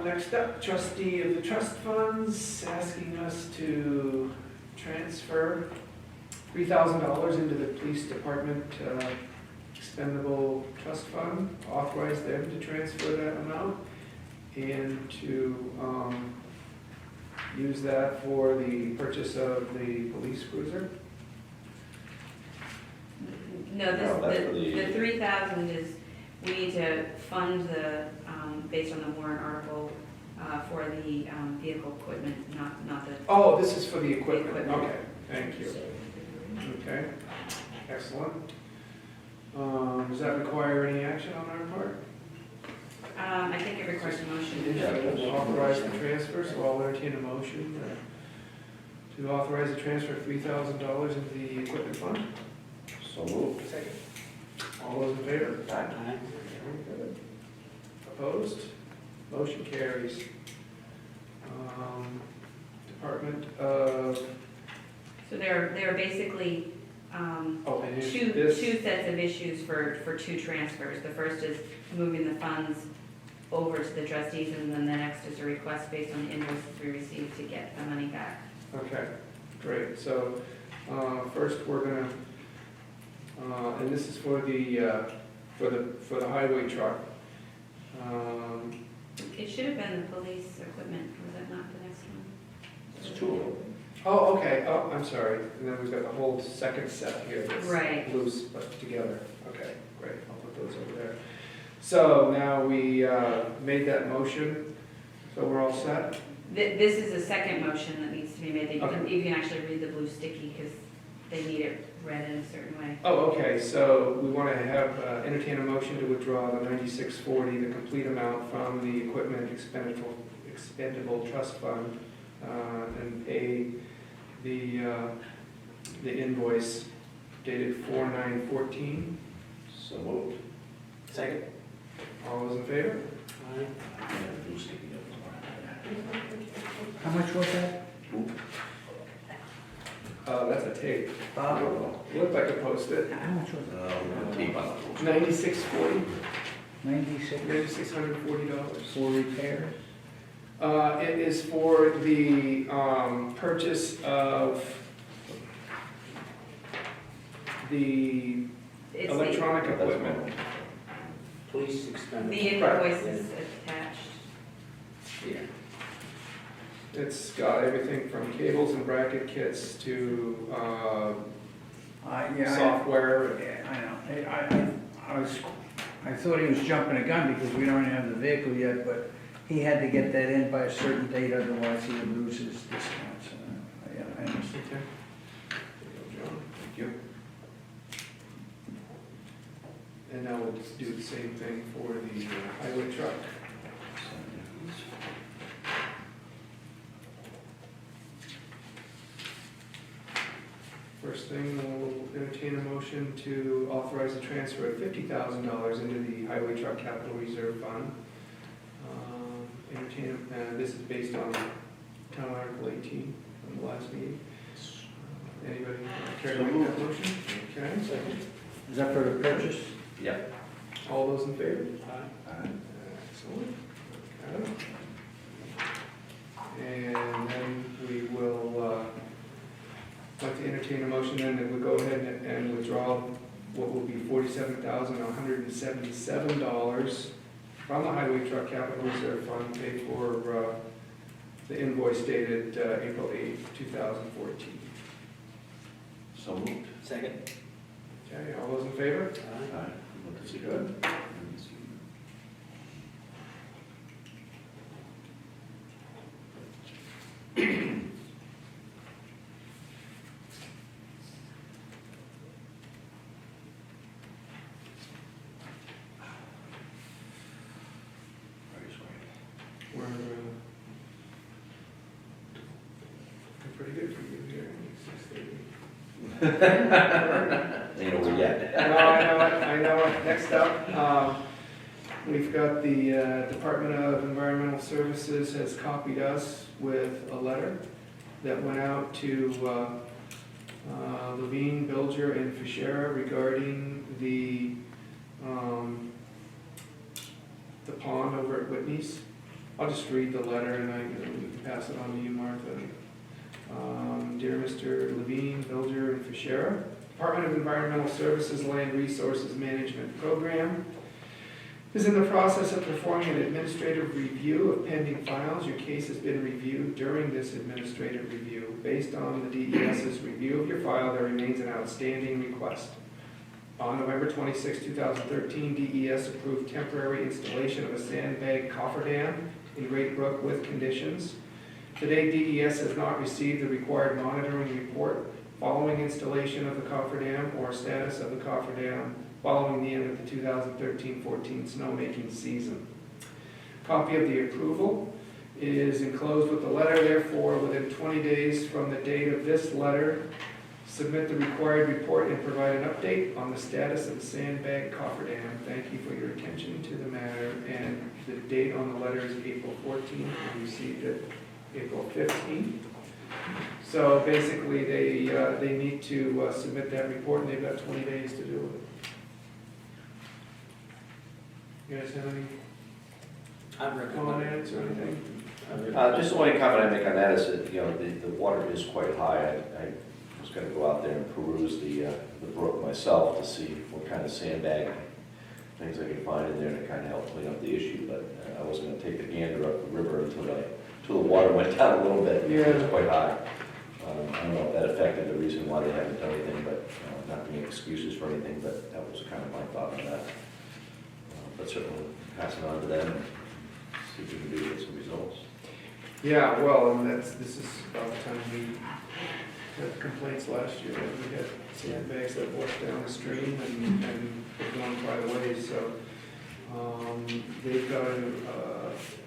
Next up, trustee of the trust funds asking us to transfer $3,000 into the police department expendable trust fund, authorize them to transfer that amount, and to use that for the purchase of the police cruiser. No, No, that's for the 3,000 is, we need to fund the, based on the warrant article, for the vehicle equipment, not the. Oh, this is for the equipment, Equipment. okay, thank you. Okay, excellent. Does that require any action on our part? I think it requires a motion. Yeah. We'll authorize the transfer, so I'll entertain a motion to authorize the transfer of $3,000 into the equipment fund. So moved. Second. All those in favor? Aye. Very good. Opposed? Motion carries. Department of, So there are basically oh, and is two this, sets of issues for two transfers. The first is moving the funds over to the trustees, and then the next is a request based on the invoices we received to get the money back. okay, great. So first we're gonna, and this is for the highway truck. It should have been the police equipment, was it not the next one? It's two of them. Oh, okay, oh, I'm sorry. And then we've got the whole second set here that's Right. loose but together. Okay, great, I'll put those over there. So now we made that motion, so we're all set? This is a second motion that needs to be made. Okay. You can actually read the blue sticky because they need it read in a certain way. Oh, okay, so we want to have, entertain a motion to withdraw the 9640, the complete amount from the equipment expendable trust fund, and pay the invoice dated 4/9/14. So moved. Second. All those in favor? How much was that? That's a tape. Bob, Looked like a Post-it. how much was it? Tape on it. 9640, 96 $9,640. for repairs? It is for the purchase of the It's electronic That's equipment. one. Police expendable. the invoice is attached. Yeah. It's got everything from cables and bracket kits to Yeah, software. yeah, I know. I thought he was jumping a gun because we don't have the vehicle yet, but he had to get that in by a certain date, otherwise he would lose his discount, so, yeah, I understand. Okay. There you go, John. Thank you. And now we'll just do the same thing for the highway truck. First thing, we'll entertain a motion to authorize the transfer of $50,000 into the highway truck capital reserve fund. This is based on town article 18 from the last meeting. Anybody care to make that motion? Okay, second. Is that for the purchase? Yep. All those in favor? Aye. Excellent. Okay. And then we will, like to entertain a motion then that we go ahead and withdraw what will be $47,177 from the Highway Truck Capital Reserve Fund, paid for the invoice dated April 8th, 2014. So moved. Second? Okay, all those in favor? Aye. Look, is it good? We're pretty good for you here, 6:30. Ain't over yet. No, I know it. Next up, we've got the Department of Environmental Services has copied us with a letter that went out to Levine, Bilger, and Fischera regarding the pond over at Whitney's. I'll just read the letter and we can pass it on to you, Martha. Dear Mr. Levine, Bilger, and Fischera, Department of Environmental Services Land Resources Management Program is in the process of performing an administrative review of pending files. Your case has been reviewed during this administrative review. Based on the DES's review of your file, there remains an outstanding request. On November 26, 2013, DES approved temporary installation of a sandbag cofferdam in Great Brook with conditions. Today, DES has not received the required monitoring report following installation of the cofferdam or status of the cofferdam following the end of the 2013-14 snowmaking season. Copy of the approval is enclosed with the letter. Therefore, within 20 days from the date of this letter, submit the required report and provide an update on the status of the sandbag cofferdam. Thank you for your attention to the matter. And the date on the letter is April 14th. We received it April 15th. So basically, they need to submit that report, and they've got 20 days to do it. You guys have any comments or anything? Just the only comment I make on that is that, the water is quite high. I was gonna go out there and peruse the brook myself to see what kind of sandbag things I could find in there to kind of help clean up the issue, but I wasn't gonna take the gander up the river until the water went down a little bit. Yeah. It was quite high. I don't know if that affected the reason why they haven't done anything, but not to make excuses for anything, but that was kind of my thought on that. But certainly pass it on to them and see if we can do get some results. Yeah, well, and this is about the time we had complaints last year. We had sandbags that washed down the stream and were going by the way, so they've got to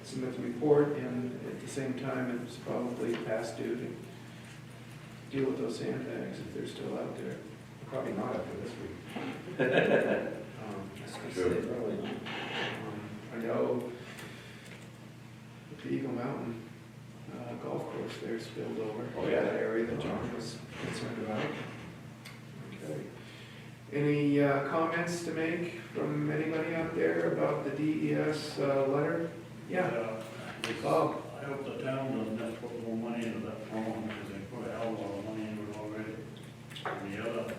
submit the report, and at the same time, it's probably past due to deal with those sandbags if they're still out there. Probably not after this week. Sure. I know the Eagle Mountain golf course there spilled over. Oh, yeah. That area that John was concerned about. Okay. Any comments to make from anybody out there about the DES letter? Yeah. Bob? I hope the town doesn't have to put more money into that pond, because they put a hell of a lot of money into it already. And the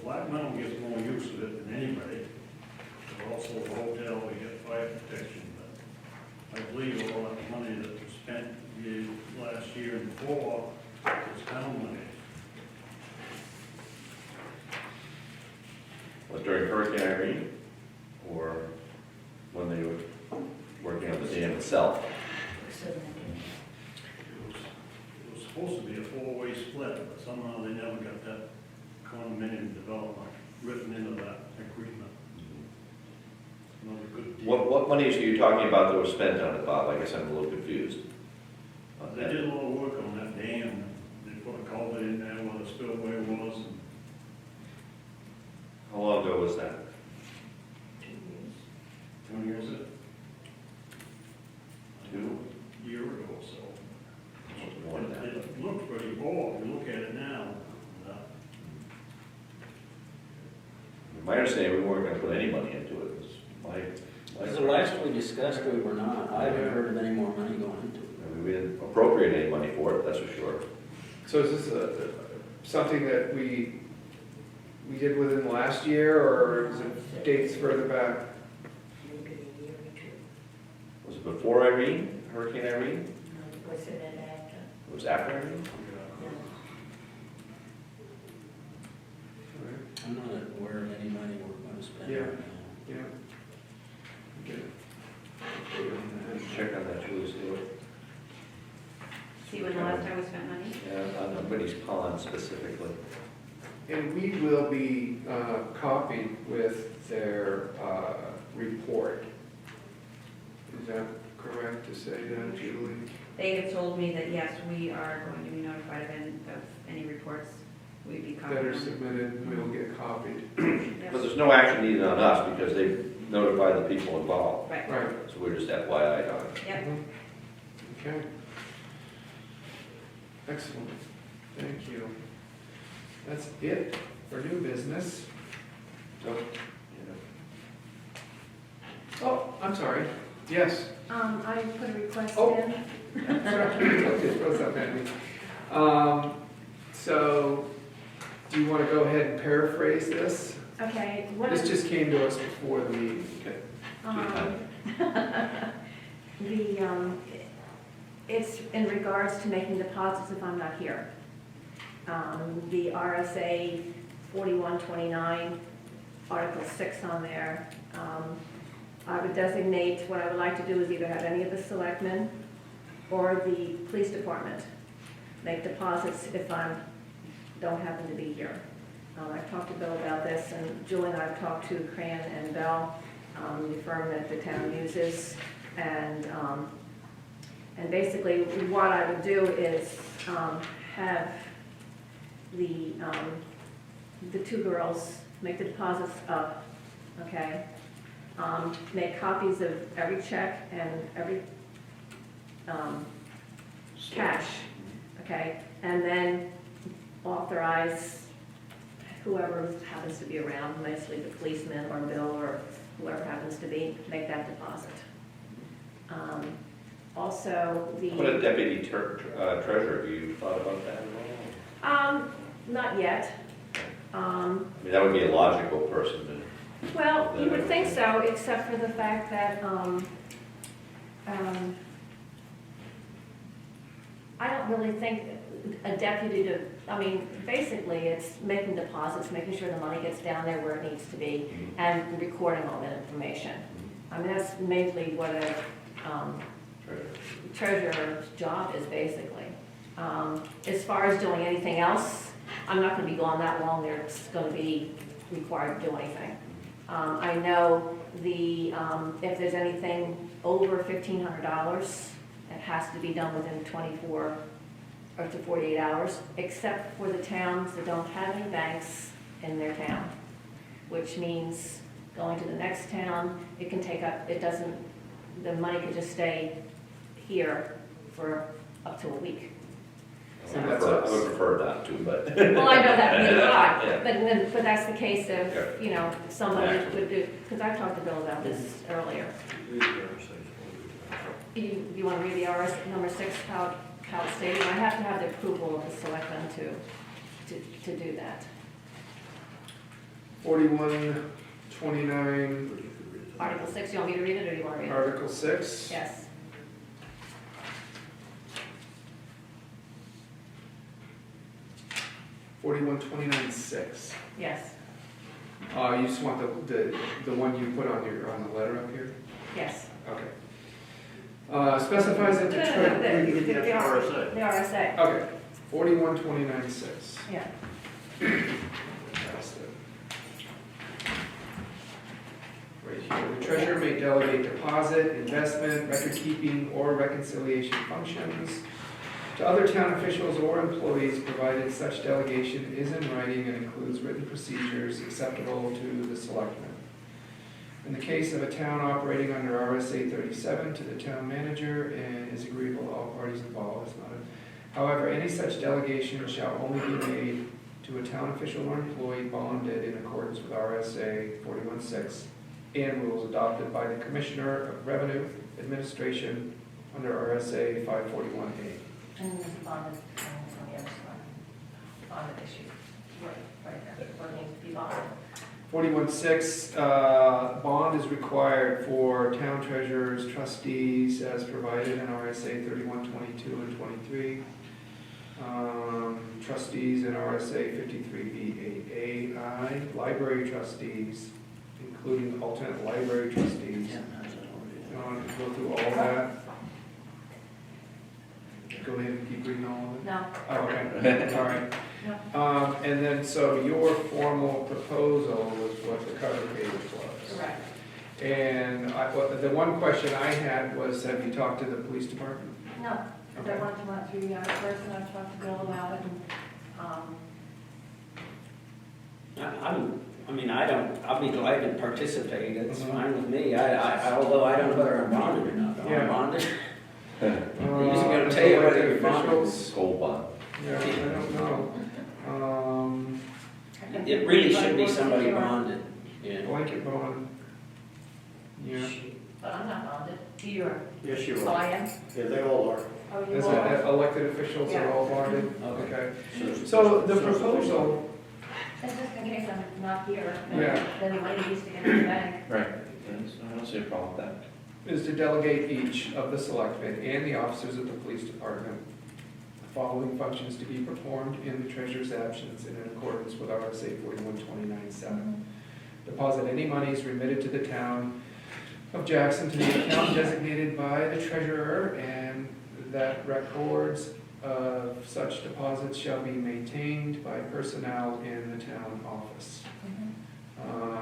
Black Mountain gets more use of it than anybody. There's also a hotel, we get fire protection, but I believe all that money that was spent last year and before was town money. Was during Hurricane Irene, or when they were working on the dam itself? It was supposed to be a four-way split, but somehow they never got that condominium development written into that agreement. Another good deal. What monies are you talking about that were spent on it, Bob? I guess I'm a little confused. They did a lot of work on that dam. They put a culvert in there where the spillway was. And How long ago was that? 2 years. 2? A year ago or so. More than that. It looked pretty poor. You look at it now. My understanding, we weren't gonna put any money into it. It was Because the last we discussed, we were not. I haven't heard of any more money going into it. I mean, we didn't appropriate any money for it, that's for sure. So is this something that we we did within the last year, or is it dates further back? Was it before Irene, Hurricane Irene? Was it after? It was after Irene? I'm not aware of any money we're going to spend Yeah. right now. Yeah. Okay. Check on that, Julie, see what, See when the last time we spent money? yeah, on nobody's pond specifically. And we will be copied with their report. Is that correct to say that, Julie? They have told me that, yes, we are going to be notified of any reports we'd be That are copied on. submitted, we'll get copied. Yes. But there's no action needed on us because they've notified the people involved. Right, Right. So we're just FYI on it. yep. Mhm. Okay. Excellent, thank you. That's it for new business. So, you Oh, I'm sorry, yes. I put a request Oh. in. Sorry, okay, what's up, Andy? So, do you want to go ahead and paraphrase this? Okay, what This is, just came to us before the meeting. it's in regards to making deposits if I'm not here. The RSA 4129, Article 6 on there. I would designate, what I would like to do is either have any of the selectmen or the police department make deposits if I don't happen to be here. I've talked to Bill about this, and Julie and I have talked to Cran and Bell, the firm that the town uses, and basically what I would do is have the two girls make the deposits up, okay? Make copies of every check and every cash, okay? And then authorize whoever happens to be around, mostly the policeman or Bill or whoever happens to be, make that deposit. Also, What a deputy treasurer, have you thought about that at all? Not yet. I mean, that would be a logical person to. Well, you would think so, except for the fact that, I don't really think a deputy I mean, basically, it's making deposits, making sure the money gets down there where it needs to be, and recording all that information. I mean, that's mainly what a treasurer's job is, basically. As far as doing anything else, I'm not gonna be gone that long, they're gonna be required to do anything. I know if there's anything over $1,500, it has to be done within 24 or to 48 hours, except for the towns that don't have any banks in their town, which means going to the next town, it can take up, the money could just stay here for up to a week. I would prefer not to, but. Well, I know that means a lot, Yeah. but that's the case Yeah. of, you know, somebody would do, because I talked to Bill about this earlier. You want to read the RS number 6, how it's stated? I have to have the approval of the selectmen to do that. 4129, Article 6, you want me to read it, or do you want to read it? Article 6. Yes. $4129.6. Yes, You just want the one you put on the letter up here? yes. Okay. Specifies that the. No, the RSA. The RSA, Okay, 4129.6. yeah. That's it. Right here, the treasurer may delegate deposit, investment, record-keeping, or reconciliation functions to other town officials or employees, provided such delegation is in writing and includes written procedures acceptable to the selectmen. In the case of a town operating under RSA 37, to the town manager, and is agreeable to all parties involved. However, any such delegation shall only be made to a town official or employee bonded in accordance with RSA 41.6 and rules adopted by the Commissioner of Revenue Administration under RSA 541A. And there's a bond on the other side, bond issue. Right, that's what needs to be bonded. 41.6, bond is required for town treasurers, trustees as provided in RSA 3122 and 23. Trustees in RSA 53B8AI, library trustees, including alternate library trustees. You want to go through all that? Go ahead and keep reading all of it. No, Oh, okay, all right. And then, so your formal proposal was what the cover page was. correct. And the one question I had was, have you talked to the police department? No, because I wanted to run through the other person, I talked to Bill about it, and, I'll be glad to participate, it's fine with me. Although I don't know whether I'm bonded or not. Am I Yeah. bonded? They're usually gonna tell you whether you're bonded. officials. Gold bond. Yeah, I don't know. It really should be somebody bonded, yeah. Blanket bond. Yeah. but I'm not bonded. You are. Yes, you Oh, I am? Yeah, they all are. Oh, you Is are? it elected officials are Yeah. all bonded? Okay. Okay. So the proposal, It's just in case I'm not here, Yeah. then the money needs to get in the bank. Right. I don't see a problem with that. is to delegate each of the selectmen and the officers of the police department the following functions to be performed in the treasurer's absence and in accordance with RSA 4129.7. Deposit any monies remitted to the town of Jackson to the account designated by the treasurer, and that records of such deposits shall be maintained by personnel in the town office.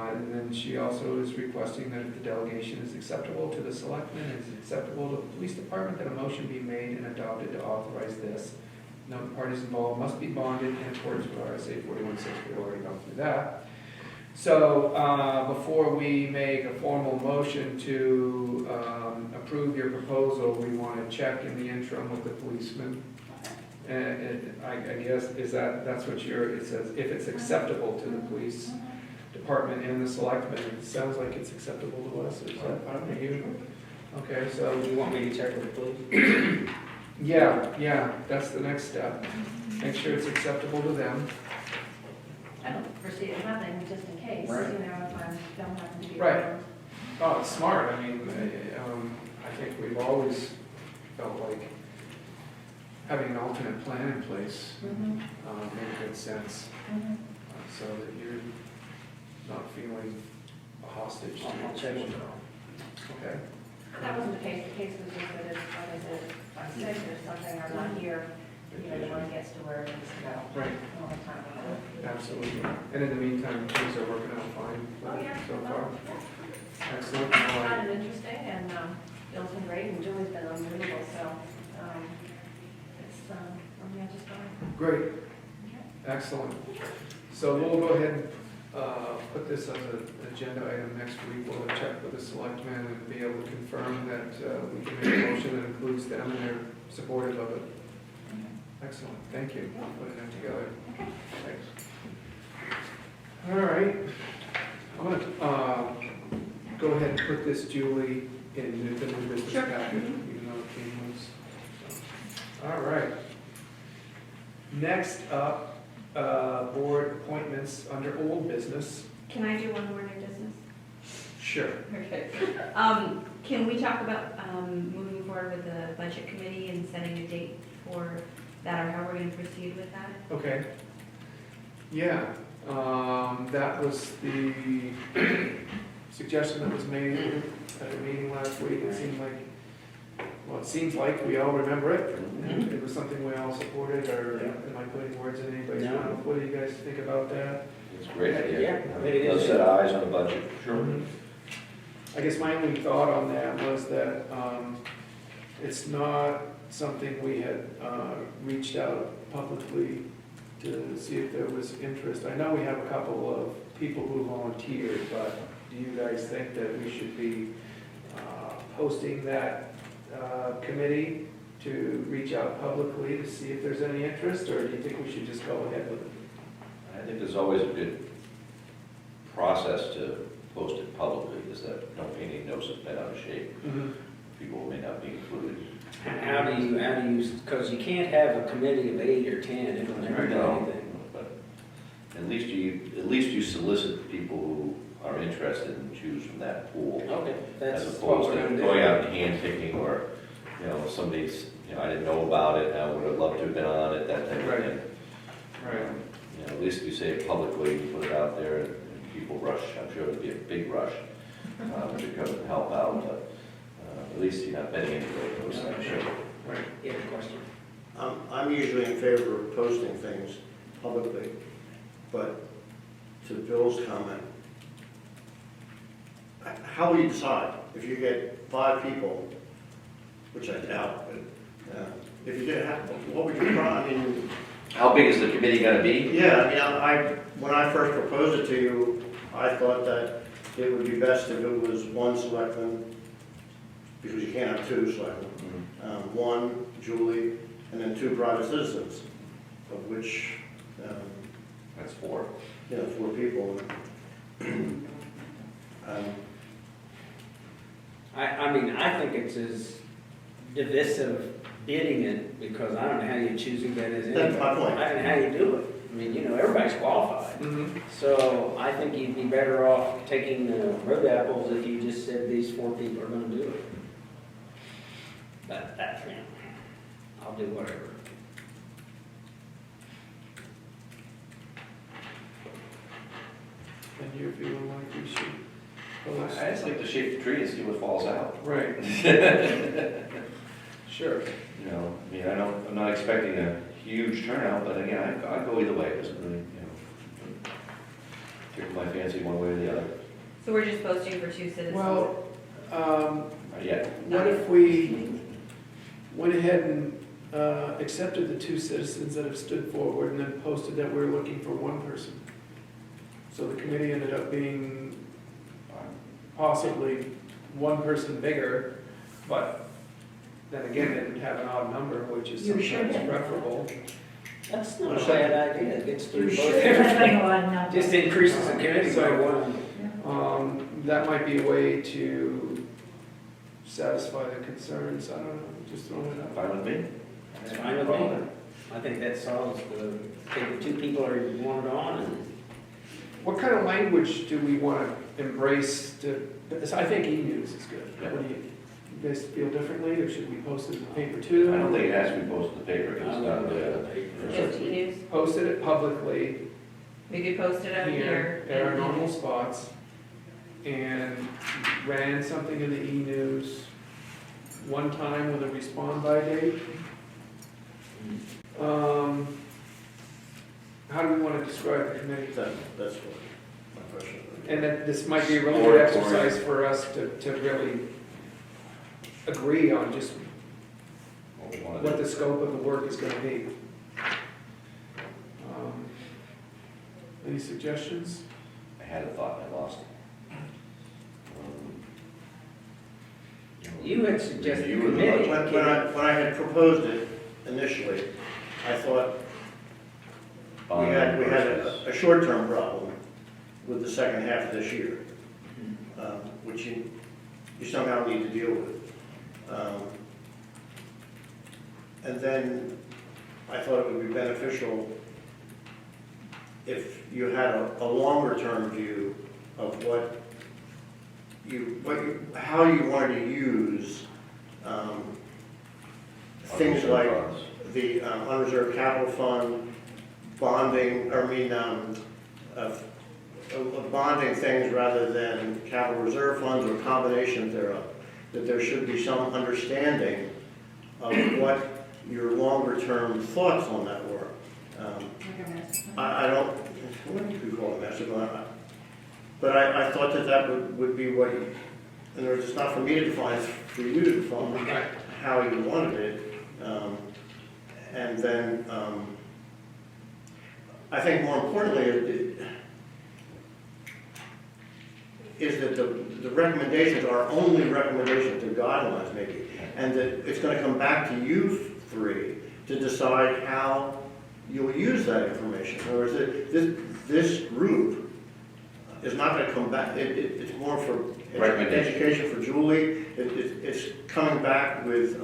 And then she also is requesting that if the delegation is acceptable to the selectmen, is acceptable to the police department, that a motion be made and adopted to authorize this. No parties involved must be bonded in accordance with RSA 41.6, we've already gone through that. So, before we make a formal motion to approve your proposal, we want to check in the interim with the policeman. And I guess, that's what it says, if it's acceptable to the police department and the selectmen, it sounds like it's acceptable to us, is that, are you? Okay, so, Do you want me to check with the police? yeah, that's the next step. Make sure it's acceptable to them. I don't foresee it happening, just in case, Right. if I don't happen to be Right. around. Oh, it's smart, I mean, I think we've always felt like having an alternate plan in place made good sense, so that you're not feeling a hostage to I'll check with them. Okay. That wasn't the case was just that if I'm sick or something, I'm not here, the money gets to where it needs to go. Right. All the time. Absolutely. And in the meantime, things are working out fine Oh, yeah. so far. Excellent. It's Now, fun and interesting, and Bill's been great, and Julie's been unbelievable, so it's, just fine. Great. Excellent. So we'll go ahead and put this as an agenda item next week. We'll check with the selectmen and be able to confirm that we can make a motion that includes them and they're supportive of it. Excellent. Thank you for putting that together. Thanks. All right. I'm going to go ahead and put this, Julie, in the new business packet, even though it came loose. So, all right. Next up, board appointments under old business. Can I do one more new business? Sure. Okay. Can we talk about moving forward with the budget committee and setting a date for that, or how we're going to proceed with that? Okay. Yeah, that was the suggestion that was made at the meeting last week. It seemed like, well, it seems like we all remember it. And it was something we all supported, or am I putting words in anybody's No. mouth? What do you guys think about that? It's a great idea. Yeah, I think it is. Let's set eyes on the budget. I guess my only thought on that was that it's not something we had reached out publicly to see if there was interest. I know we have a couple of people who volunteered, but do you guys think that we should be posting that committee to reach out publicly to see if there's any interest, or do you think we should just go ahead with it? I think there's always a good process to post it publicly, is that no painting knows it's been out of shape. People may not be included. How do you, because you can't have a committee of 8 or 10, it'll never do anything. But At least you solicit people who are interested and choose from that pool. Okay, that's As what opposed we're to gonna do. going out and hand picking, or, you know, somebody's, you know, I didn't know about it, I would have loved to have been on it, that type of Right. thing. Right. You know, at least if you say it publicly, you put it out there, and people rush, I'm sure there'd be a big rush to come and help out, but at least you're not betting anybody goes, I'm sure. Right. You have a question? I'm usually in favor of posting things publicly, but to Bill's comment, how will you decide? If you get 5 people, which I doubt, but if you did, what would you, I mean, How big is the committee gonna be? yeah, I mean, when I first proposed it to you, I thought that it would be best if it was 1 selectman, because you can't have 2 selectmen. 1, Julie, and then 2 private citizens, of which, That's 4. 4 people. I mean, I think it's as divisive bidding it, because I don't know how you choose who that is anyway. That's my point. I don't know how you do it. I mean, you know, everybody's qualified. Mm-hmm. So I think you'd be better off taking the road apples if you just said these 4 people are gonna do it. That's me. I'll do whatever. And you're feeling like we should post? I just like to shake the tree and see what falls out. Right. Sure. You know, I mean, I'm not expecting a huge turnout, but again, I'd go either way, it doesn't really, you know, tickle my fancy one way or the other. So we're just posting for 2 citizens? Well, Not yet. what if we went ahead and accepted the 2 citizens that have stood forward and then posted that we're looking for 1 person? So the committee ended up being possibly 1 person bigger, but then again, it would have an odd number, which is You should sometimes have. preferable. That's not a bad idea. It gets through You both should have everything. an odd number. Just increases the committee by So- 1. That might be a way to satisfy the concerns, I don't know, just throwing it out. Fine with me? That's fine with me. I think that solves take the 2 people are wanted on, and What kind of language do we want to embrace to, I think e-news is good. What do you guys feel differently, or should we post it in the paper too? I don't think it has to be posted in the paper, because it's not, Just e-news? Posted it publicly We could post it out here here. at our normal spots, and ran something in the e-news one time with a respond by date. How do we want to describe the committee? That's what my question. And that this might be a really good exercise for us to really agree on just what we want to what do. the scope of the work is gonna be. Any suggestions? I had a thought and I lost it. you had suggested You were the- committee. When I had proposed it initially, I thought we had a short-term problem with the second half of this year, which you somehow need to deal with. And then I thought it would be beneficial if you had a longer-term view of how you wanted to use things like the unreserved capital fund, bonding, bonding things rather than capital reserve funds or combinations thereof, that there should be some understanding of what your longer-term thoughts on that were. I don't, what do you call it, master plan? But I thought that would be what, in other words, it's not for me to define, it's for you to define how you wanted it. And then, I think more importantly, is that the recommendations are only recommendations, they're guidelines maybe, and that it's gonna come back to you 3 to decide how you'll use that information. In other words, this group is not gonna come back, it's more for education for Julie, it's coming back with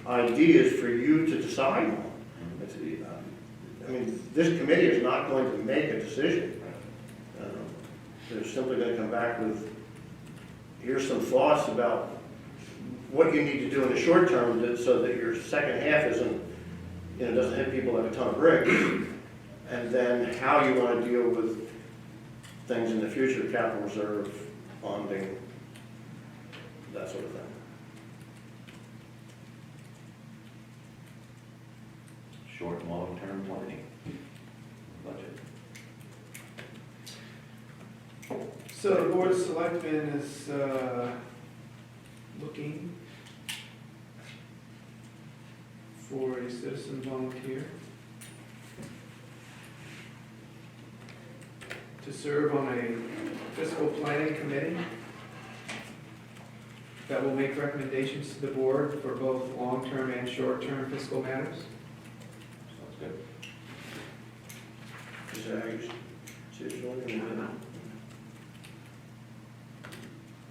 ideas for you to decide on. I mean, this committee is not going to make a decision. They're simply gonna come back with, here's some thoughts about what you need to do in the short term so that your second half isn't, doesn't hit people like a ton of bricks. And then how you wanna deal with things in the future, capital reserve, bonding, that sort of thing. Short and long-term planning budget. So the Board of Selectmen is looking for a citizen volunteer to serve on a fiscal planning committee that will make recommendations to the board for both long-term and short-term fiscal matters. Sounds good. Is that how you see it, Julie?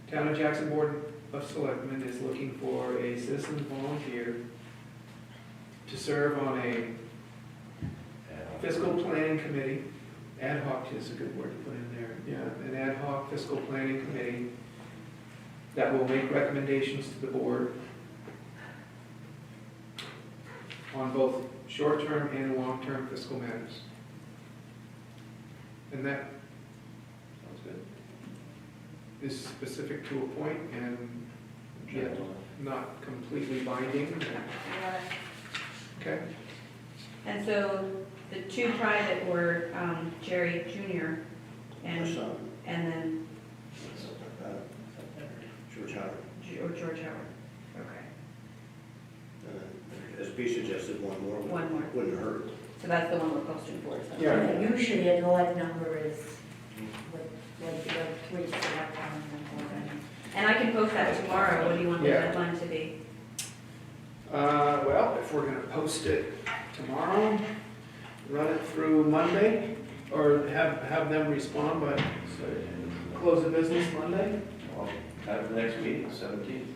Town of Jackson Board of Selectmen is looking for a citizen volunteer to serve on a fiscal planning committee. Ad hoc is a good word to put in there. Yeah, an ad hoc fiscal planning committee that will make recommendations to the board on both short-term and long-term fiscal matters. And that Sounds good. is specific to a point and yet not completely binding. Okay? And so the two private were Jerry Jr. My son, and then George Howard. George Howard. Okay. And then, as B suggested, one more. One more. Wouldn't hurt. So that's the one we're posting for. So. Yeah. Usually an odd number is like 3 select ones and 4. And I can post that tomorrow. What do you want the Yeah. deadline to be? Well, if we're gonna post it tomorrow, run it through Monday, or have them respond by close of business Monday? Well, have the next meeting, 17th.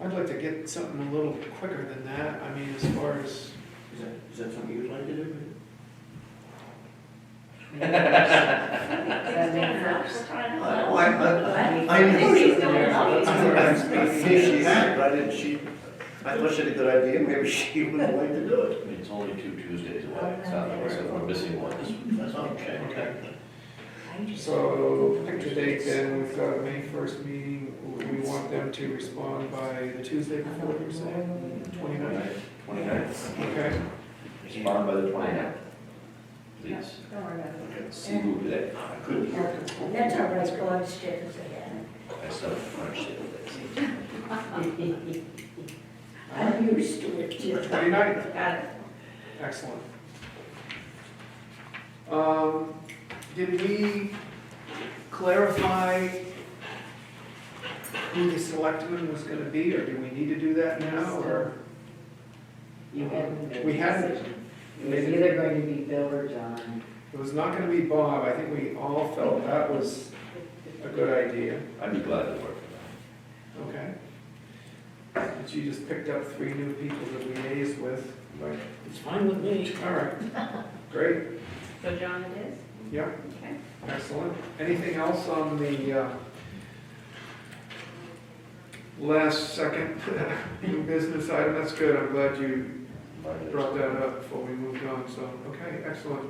I'd like to get something a little quicker than that. I mean, as far as, Is that something you'd like to do? I think she had, but I didn't, I thought she had a good idea, maybe she would like to do it. I mean, it's only 2 Tuesdays away, it's not like we're missing one. That's okay. so pick the date then, we've got a May 1st meeting. We want them to respond by the Tuesday before, you're saying, 29th? 29th. Okay. Respond by the 29th. Please. Don't worry about it. See who today. I couldn't hear. That's all right, God step us again. I started French the other day. I'm used to it. 29th, Got it. excellent. Did we clarify who the selectman was gonna be, or do we need to do that now, or? You hadn't. We hadn't. It was either going to be Bill or John. It was not gonna be Bob. I think we all felt that was a good idea. I'd be glad to work for Okay. But you just picked up 3 new people to liaise with. that. It's fine with me. All right, great. So John it is? Yep, Okay. excellent. Anything else on the last second new business item? That's good. I'm glad you brought that up before we moved on, so, okay, excellent.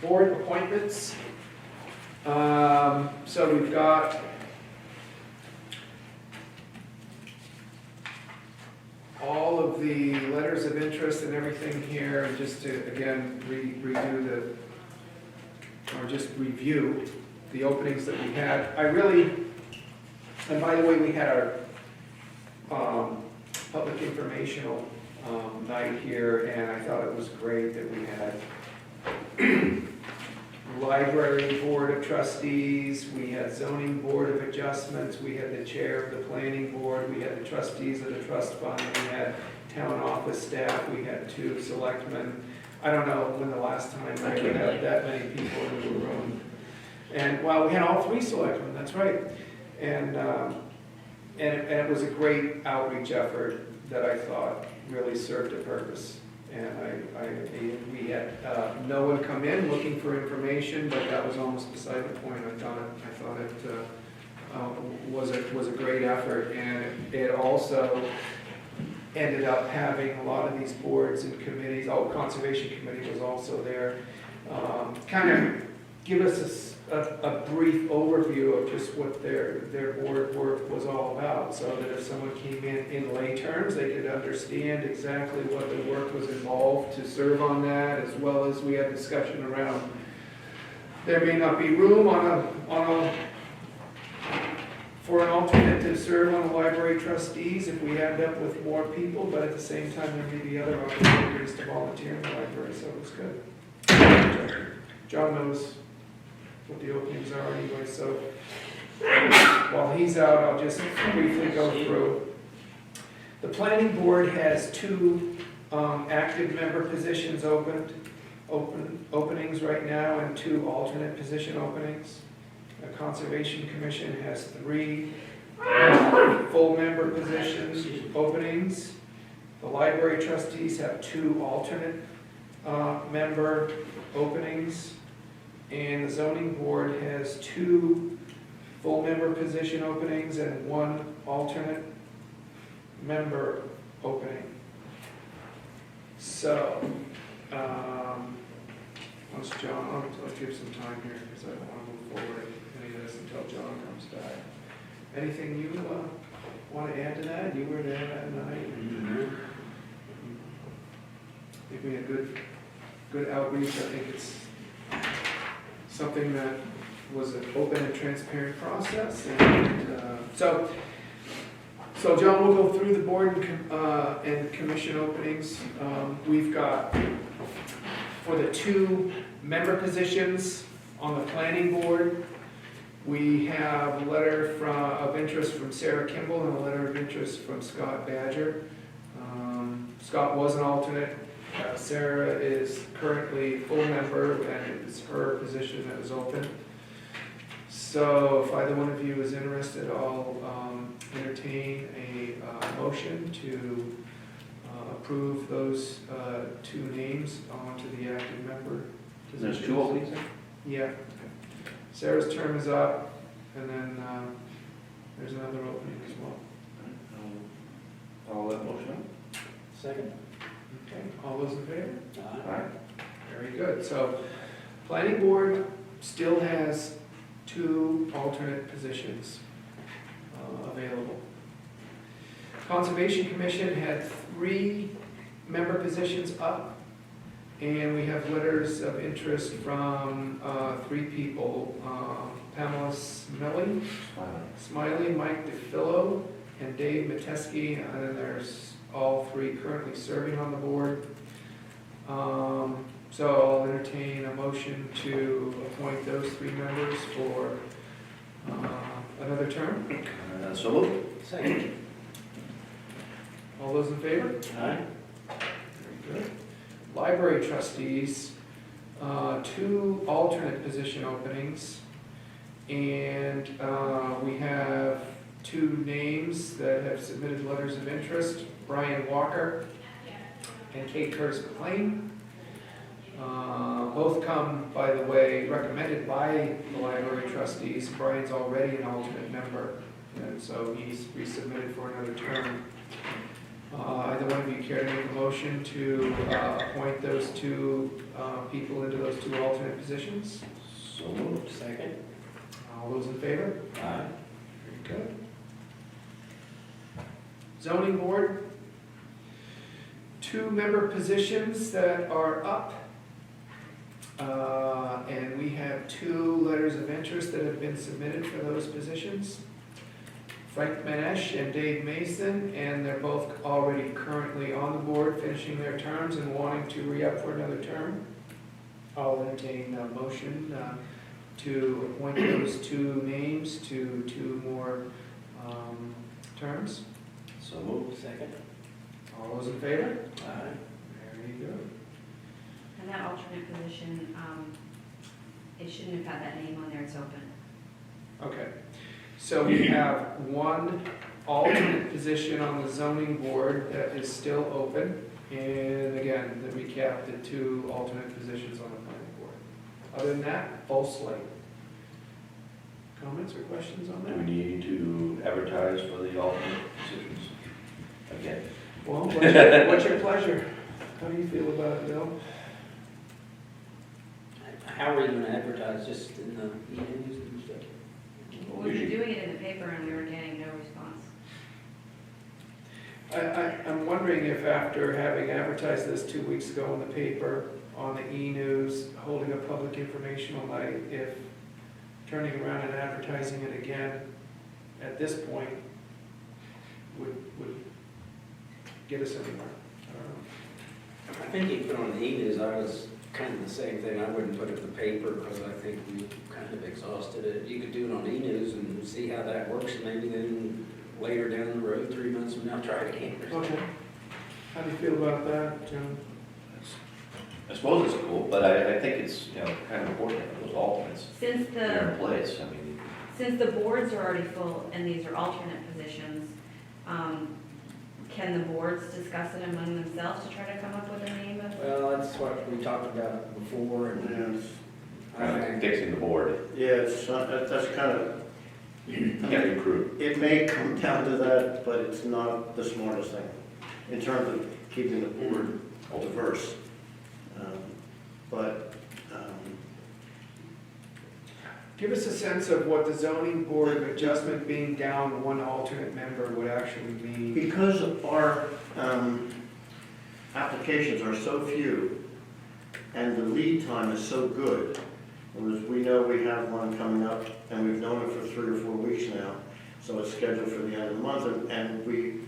Board appointments. So we've got all of the letters of interest and everything here, and just to, again, redo or just review the openings that we had. And by the way, we had our public informational night here, and I thought it was great that we had library board of trustees, we had zoning board of adjustments, we had the chair of the planning board, we had the trustees of the trust fund, we had town office staff, we had 2 selectmen. I don't know when the last time I ever had that many people in the room. And, well, we had all 3 selectmen, that's right. And it was a great outreach effort. that I thought really served a purpose. And we had no one come in looking for information, but that was almost beside the point. I thought it was a great effort, and it also ended up having a lot of these boards and committees. Conservation Committee was also there. Kind of give us a brief overview of just what their board work was all about, so that if someone came in lay terms, they could understand exactly what the work was involved to serve on that, as well as we had discussion around there may not be room for an alternate to serve on the library trustees if we end up with more people, but at the same time, there may be other opportunities to volunteer in the library, so it was good. John knows what the openings are anyway, so while he's out, I'll just briefly go through. The planning board has 2 active member positions openings right now, and 2 alternate position openings. The Conservation Commission has 3 full member positions openings. The library trustees have 2 alternate member openings. And the zoning board has 2 full member position openings and 1 alternate member opening. So, once John, let's give some time here because I don't want to move forward any of this until John comes back. Anything you want to add to that? You were there that night. I think we had good outreach. I think it's something that was an open and transparent process. And so John will go through the board and commission openings. We've got, for the 2 member positions on the planning board, we have a letter of interest from Sarah Kimball and a letter of interest from Scott Badger. Scott was an alternate. Sarah is currently full member, and it's her position that was open. So if either one of you is interested, I'll entertain a motion to approve those 2 names onto the active member positions. There's 2 openings there? Yeah. Sarah's term is up, and then there's another opening as well. I'll let motion up. Second. Okay, all those in favor? All right. Very good. So, planning board still has 2 alternate positions available. Conservation Commission had 3 member positions up, and we have letters of interest from 3 people, Pamela Smiley, Mike DeFillo, and Dave Metesky, and then there's all 3 currently serving on the board. So I'll entertain a motion to appoint those 3 members for another term. So moved. Second. All those in favor? Aye. Very good. Library trustees, 2 alternate position openings, and we have 2 names that have submitted letters of interest, Brian Walker and Kate Curtis McLean. Both come, by the way, recommended by the library trustees. Brian's already an alternate member, and so he's resubmitted for another term. Either one of you care to make a motion to appoint those 2 people into those 2 alternate positions? So moved. Second. All those in favor? Aye. Very good. Zoning board, 2 member positions that are up. And we have 2 letters of interest that have been submitted for those positions. Frank Manesh and Dave Mason, and they're both already currently on the board, finishing their terms and wanting to re-up for another term. I'll entertain a motion to appoint those 2 names to 2 more terms. So moved. Second. All those in favor? Aye. Very good. And that alternate position, it shouldn't have had that name on there, it's open. Okay, so we have 1 alternate position on the zoning board that is still open. And again, the recap, the 2 alternate positions on the planning board. Other than that, full slate. Comments or questions on Do we that? need to advertise for the alternate positions? Again, Well, what's your pleasure? How do you feel about it, Bill? How are you gonna advertise, just in the e-news and stuff? We were doing it in the paper and we were getting no response. I'm wondering if after having advertised this 2 weeks ago in the paper, on the e-news, holding a public informational night, if turning around and advertising it again at this point would get us anywhere. I don't know. I think you put on the e-news, I was kind of the same thing, I wouldn't put it in the paper, because I think we kind of exhausted it. You could do it on e-news and see how that works, and maybe then later down the road, 3 months from now, try it again. Okay. How do you feel about that, John? I suppose it's cool, but I think it's, kind of important to have those alternates Since there in place. I mean, since the boards are already full and these are alternate positions, can the boards discuss it among themselves to try to come up with a name of? Well, that's what we talked about before, and Yes. kind of fixing the board. Yeah, it's, that's kind of, You gotta recruit. it may come down to that, but it's not the smartest thing in terms of keeping the board diverse. But, Give us a sense of what the zoning board of adjustment being down 1 alternate member would actually mean. because our applications are so few and the lead time is so good, whereas we know we have one coming up and we've known it for 3 or 4 weeks now, so it's scheduled for the end of the month, and we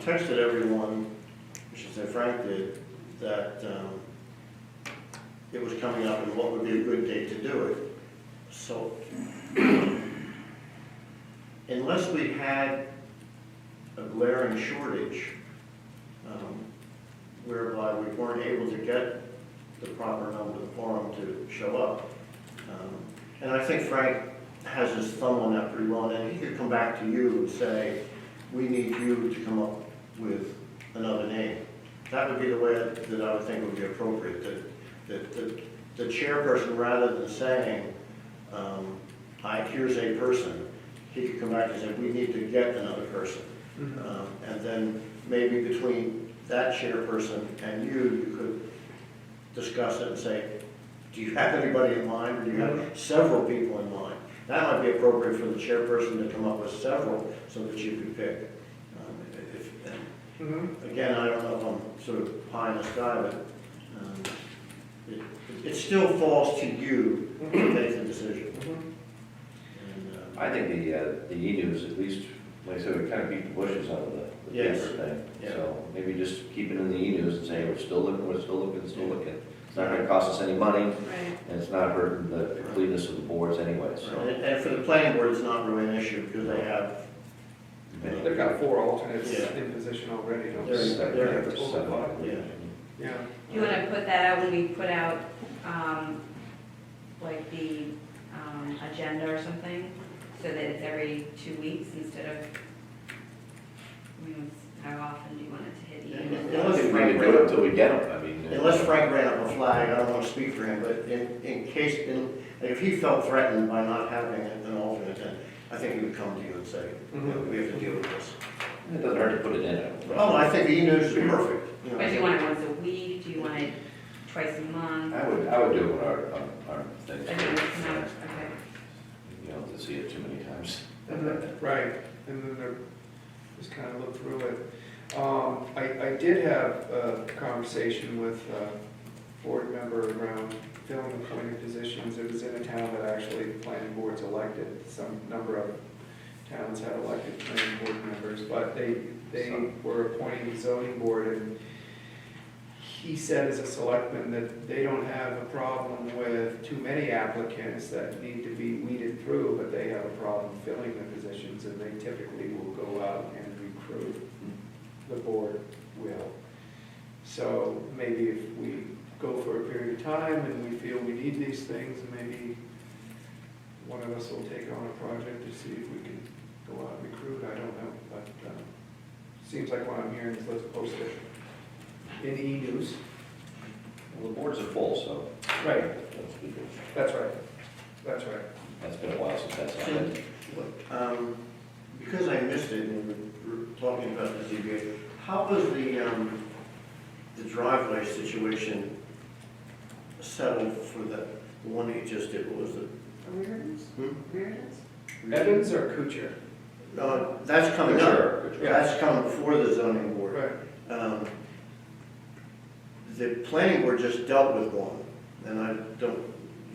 texted everyone, I should say Frank did, that it was coming up and what would be a good date to do it. So unless we had a glaring shortage whereby we weren't able to get the proper number of quorum to show up, and I think Frank has his thumb on that pretty well, and he could come back to you and say, we need you to come up with another name. That would be the way that I would think would be appropriate, that the chairperson, rather than saying, here's a person, he could come back and say, we need to get another person. And then maybe between that chairperson and you could discuss it and say, do you have anybody in mind, or do you have several people in mind? That might be appropriate for the chairperson to come up with several so that you could pick. Again, I don't know if I'm sort of pie in the sky, but it still falls to you to make the decision. And, I think the e-news, at least, like I said, we kind of beat the bushes out of the Yes. paper thing. Yeah. So maybe just keep it in the e-news and say, we're still looking, we're still looking, still looking. It's not gonna cost us any money, Right. and it's not hurting the completeness of the boards anyway, so. and for the planning board, it's not really an issue because they have, They've got 4 alternates Yeah. in position already, don't They're- they? they're- Total of 5. yeah. Yeah. Do you want to put that out when we put out, like the agenda or something, so that it's every 2 weeks instead of, how often do you want it to hit I you? don't think we can do it until we get them, I mean. Unless Frank ran up a flag, I don't want to speak for him, but in case, if he felt threatened by not having an alternate, then I think he would come to you and say, we have to deal with this. It doesn't hurt to put it in. I don't Oh, I think e-news is perfect. But do you want it once a week, do you want it twice a month? I would do it on our things. Okay, okay. You know, to see it too many times. Right, and then they're, just kind of look through it. I did have a conversation with a board member around filling appointed positions. It was in a town that actually the planning board's elected. Some number of towns had elected planning board members, but they were appointing the zoning board, and he said as a selectman that they don't have a problem with too many applicants that need to be weeded through, but they have a problem filling the positions, and they typically will go out and recruit. The board will. So maybe if we go for a period of time and we feel we need these things, maybe one of us will take on a project to see if we can go out and recruit. I don't know. Seems like what I'm hearing is let's post it in e-news. Well, the boards are full, so Right, that's good news. that's right, that's right. That's been a while since that's happened. Because I missed it, and we were talking about the ZBA, how was the driveway situation settled for the one that you just did? What was it? Reardon's? Hmm? Reardon's? Evans or Kuchar? That's coming Sure, up. good job. That's coming before the zoning board. Right. The planning board just dealt with one, and I don't,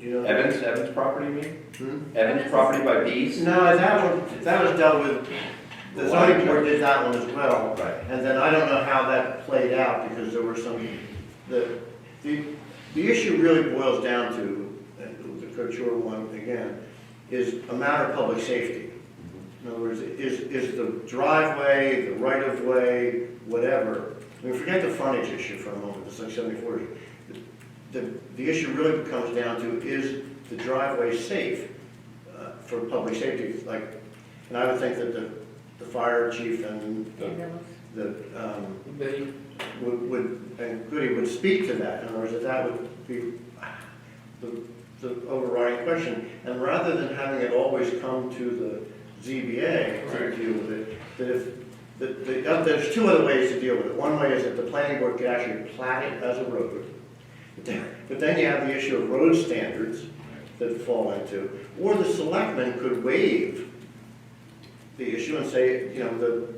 you know. Evans property, you mean? Hmm? Evans property by Bees? No, that was dealt with, the zoning board did that one as well. Right. And then I don't know how that played out, because there were some, the issue really boils down to, the couture one again, is a matter of public safety. In other words, is the driveway, the right-of-way, whatever, I mean, forget the frontage issue for a moment, the 674 issue. The issue really comes down to, is the driveway safe for public safety? Like, and I would think that the fire chief and and Goody would speak to that. In other words, that would be the overriding question. And rather than having it always come to the ZBA to deal with it, that if there's two other ways to deal with it. One way is that the planning board could actually plat it as a road. But then you have the issue of road standards that fall into, or the selectmen could waive the issue and say, you know,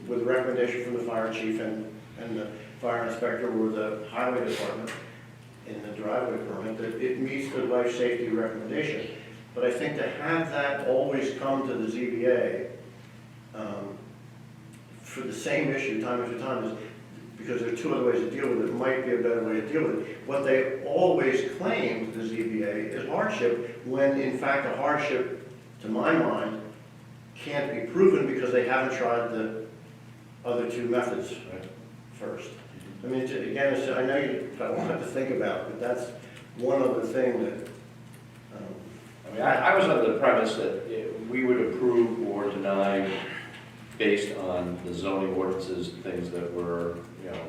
with recommendation from the fire chief and the fire inspector or the highway department in the driveway permit, that it meets the life safety recommendation. But I think to have that always come to the ZBA for the same issue time after time is, because there are two other ways to deal with it, might be a better way to deal with it. What they always claim to the ZBA is hardship, when in fact a hardship, to my mind, can't be proven because they haven't tried the other two methods first. I mean, again, I know you don't have to think about it, but that's one other thing that... I mean, I was under the premise that we would approve or deny based on the zoning ordinances, things that were, you know,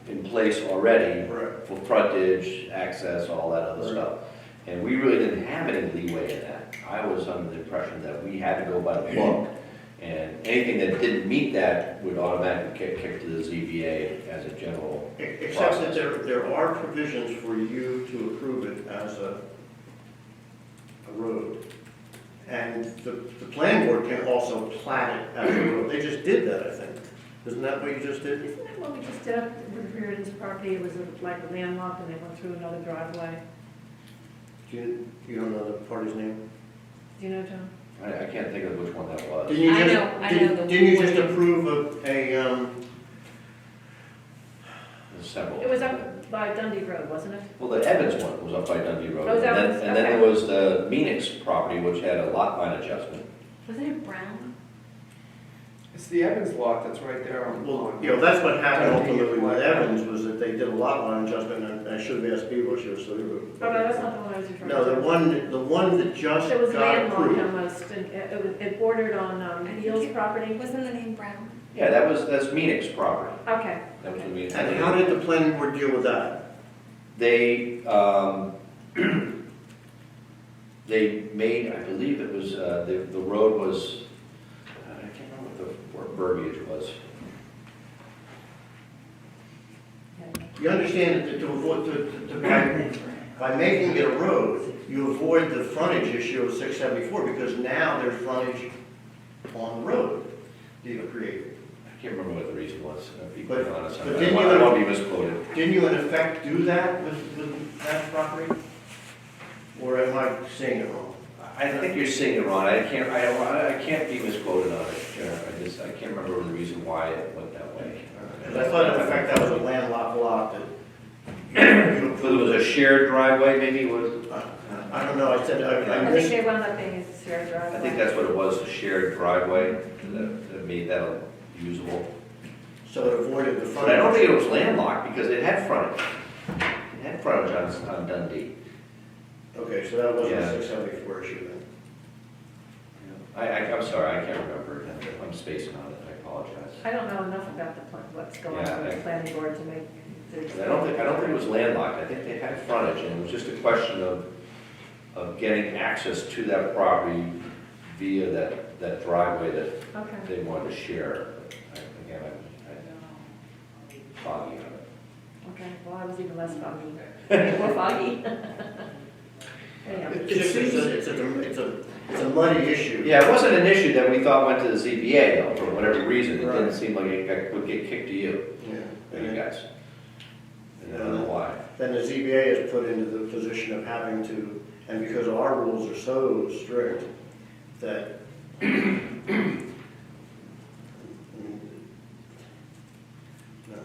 in place already Right. for frontage, access, all that other Right. stuff. And we really didn't have any leeway in that. I was under the impression that we had to go by the book, and anything that didn't meet that would automatically get kicked to the ZBA as a general Except that process. there are provisions for you to approve it as a road. And the planning board can also plat it as a road. They just did that, I think. Isn't that what you just did? Isn't that what we just did with Reardon's property? It was like a landlocked and they went through another driveway. You don't know the party's name? Do you know, John? I can't think of which one that was. Didn't you I just- know the Didn't you one. just approve There's several. It was up by Dundee Road, wasn't it? Well, the Evans one was up by Dundee Road. Oh, that And then- was- And then okay. there was the Meanix property, which had a lot line adjustment. Wasn't it Brown? It's the Evans lot that's right there on. Well, you know, that's what happened ultimately with Evans, was that they did a lot line adjustment, and I should have asked people, she was so. Oh, no, that's not the one I was referring to. No, the one that just It was got landlocked approved. almost, and it bordered on Neil's property. Wasn't the name Brown? Yeah, that's Meanix property. Okay. That was the Meanix. And how did the planning board deal with that? They, they made, I believe it was, the road was, I can't remember what the verbiage was. You understand that to avoid, by making it a road, you avoid the frontage issue of 674, because now there's frontage on the road that you created. I can't remember what the reason was, to be But- quite honest. but I didn't don't you- want to be misquoted. Didn't you in effect do that with that property? Or am I saying it wrong? I think you're seeing it wrong. I can't be misquoted on it, Sheriff. I can't remember the reason why it went that way. Because I thought in effect that was a landlocked lot that you If it was a shared driveway, maybe it was, I don't know, I said, I I think missed. they wound up being a shared driveway. I think that's what it was, a shared driveway that made that usable. So it avoided the But frontage. I don't think it was landlocked because it had frontage. It had frontage on Dundee. Okay, so that wasn't Yeah. a 674 issue then. I'm sorry, I can't remember. I'm spacing on it, I apologize. I don't know enough about what's going Yeah, on with I- the planning board to make. And I don't think it was landlocked, I think they had frontage, and it was just a question of getting access to that property via that driveway that Okay. they wanted to share. Again, I'm foggy on it. Okay, well, I was even less foggy, more foggy. Anyhow. It's a muddy issue. Yeah, it wasn't an issue that we thought went to the ZBA, though, for whatever reason, it didn't seem like would get kicked to you, Yeah. you guys. And I don't know why. Then the ZBA is put into the position of having to, and because our rules are so strict, that, I mean, no.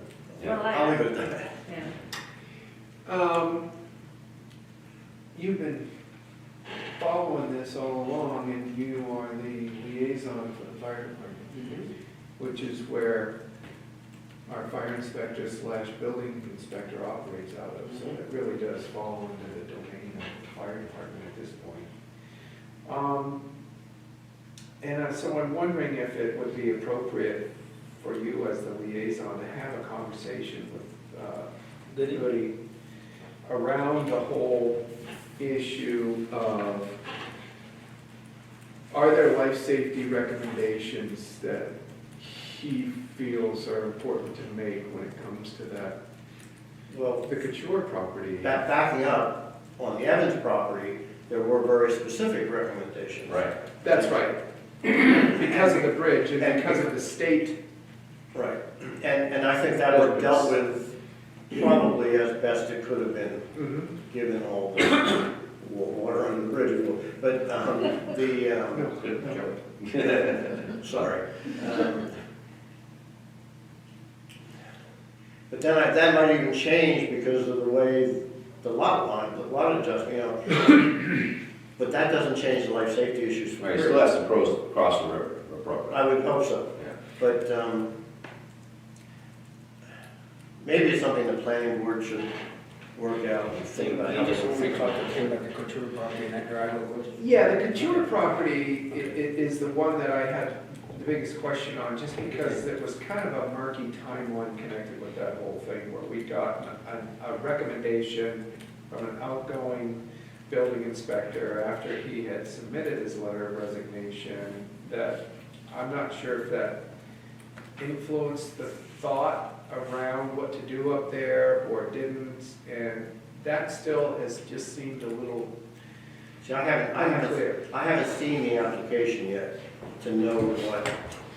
Well, I'll leave it at that. Yeah. You've been following this all along, and you are the liaison for the fire department, which is where our fire inspector / building inspector operates out of, so it really does fall into the domain of the fire department at this point. So I'm wondering if it would be appropriate for you as the liaison to have a conversation with Goody around the whole issue of, are there life safety recommendations that he feels are important to make when it comes to that, Well, the Couture property? backing up, on the Evans property, there were very specific recommendations. Right. That's right. Because of the bridge and because of the state. Right, and I think that was dealt with probably as best it could have been, given all the water under the bridge, if you will. But sorry. But then that might even change because of the way the lot adjustment, but that doesn't change the life safety issues. Right, still has to cross the river, appropriately. I would hope so. Yeah. But maybe it's something the planning board should work out and think about. You just want me to talk to Kim about the Couture property and that driveway, was it? Yeah, the Couture property is the one that I had the biggest question on, just because it was kind of a murky timeline connected with that whole thing, where we got a recommendation from an outgoing building inspector after he had submitted his letter of resignation, that I'm not sure if that influenced the thought around what to do up there or didn't, and that still has just seemed a little See, I unclear. haven't seen the application yet to know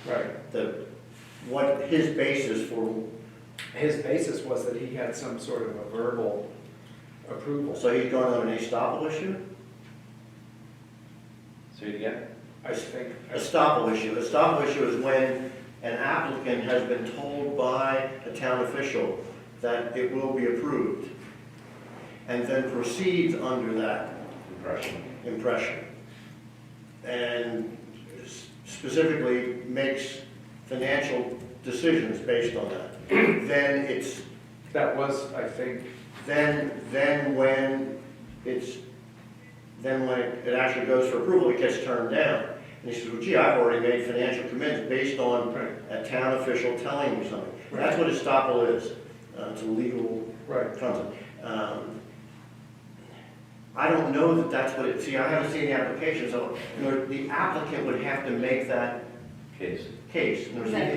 Right. what his basis for, His basis was that he had some sort of a verbal approval. so he's going on an estoppel issue? Say it again? I think. Estoppel issue. Estoppel issue is when an applicant has been told by a town official that it will be approved, and then proceeds under that impression. And specifically makes financial decisions based on that. Then it's, That was, I think, then when it actually goes for approval, it gets turned down. And he says, well, gee, I've already made financial commitments based on a town official telling me something. That's what estoppel is. It's a legal concept. I don't know that that's what I haven't seen the application, so the applicant would have to make that case. Does that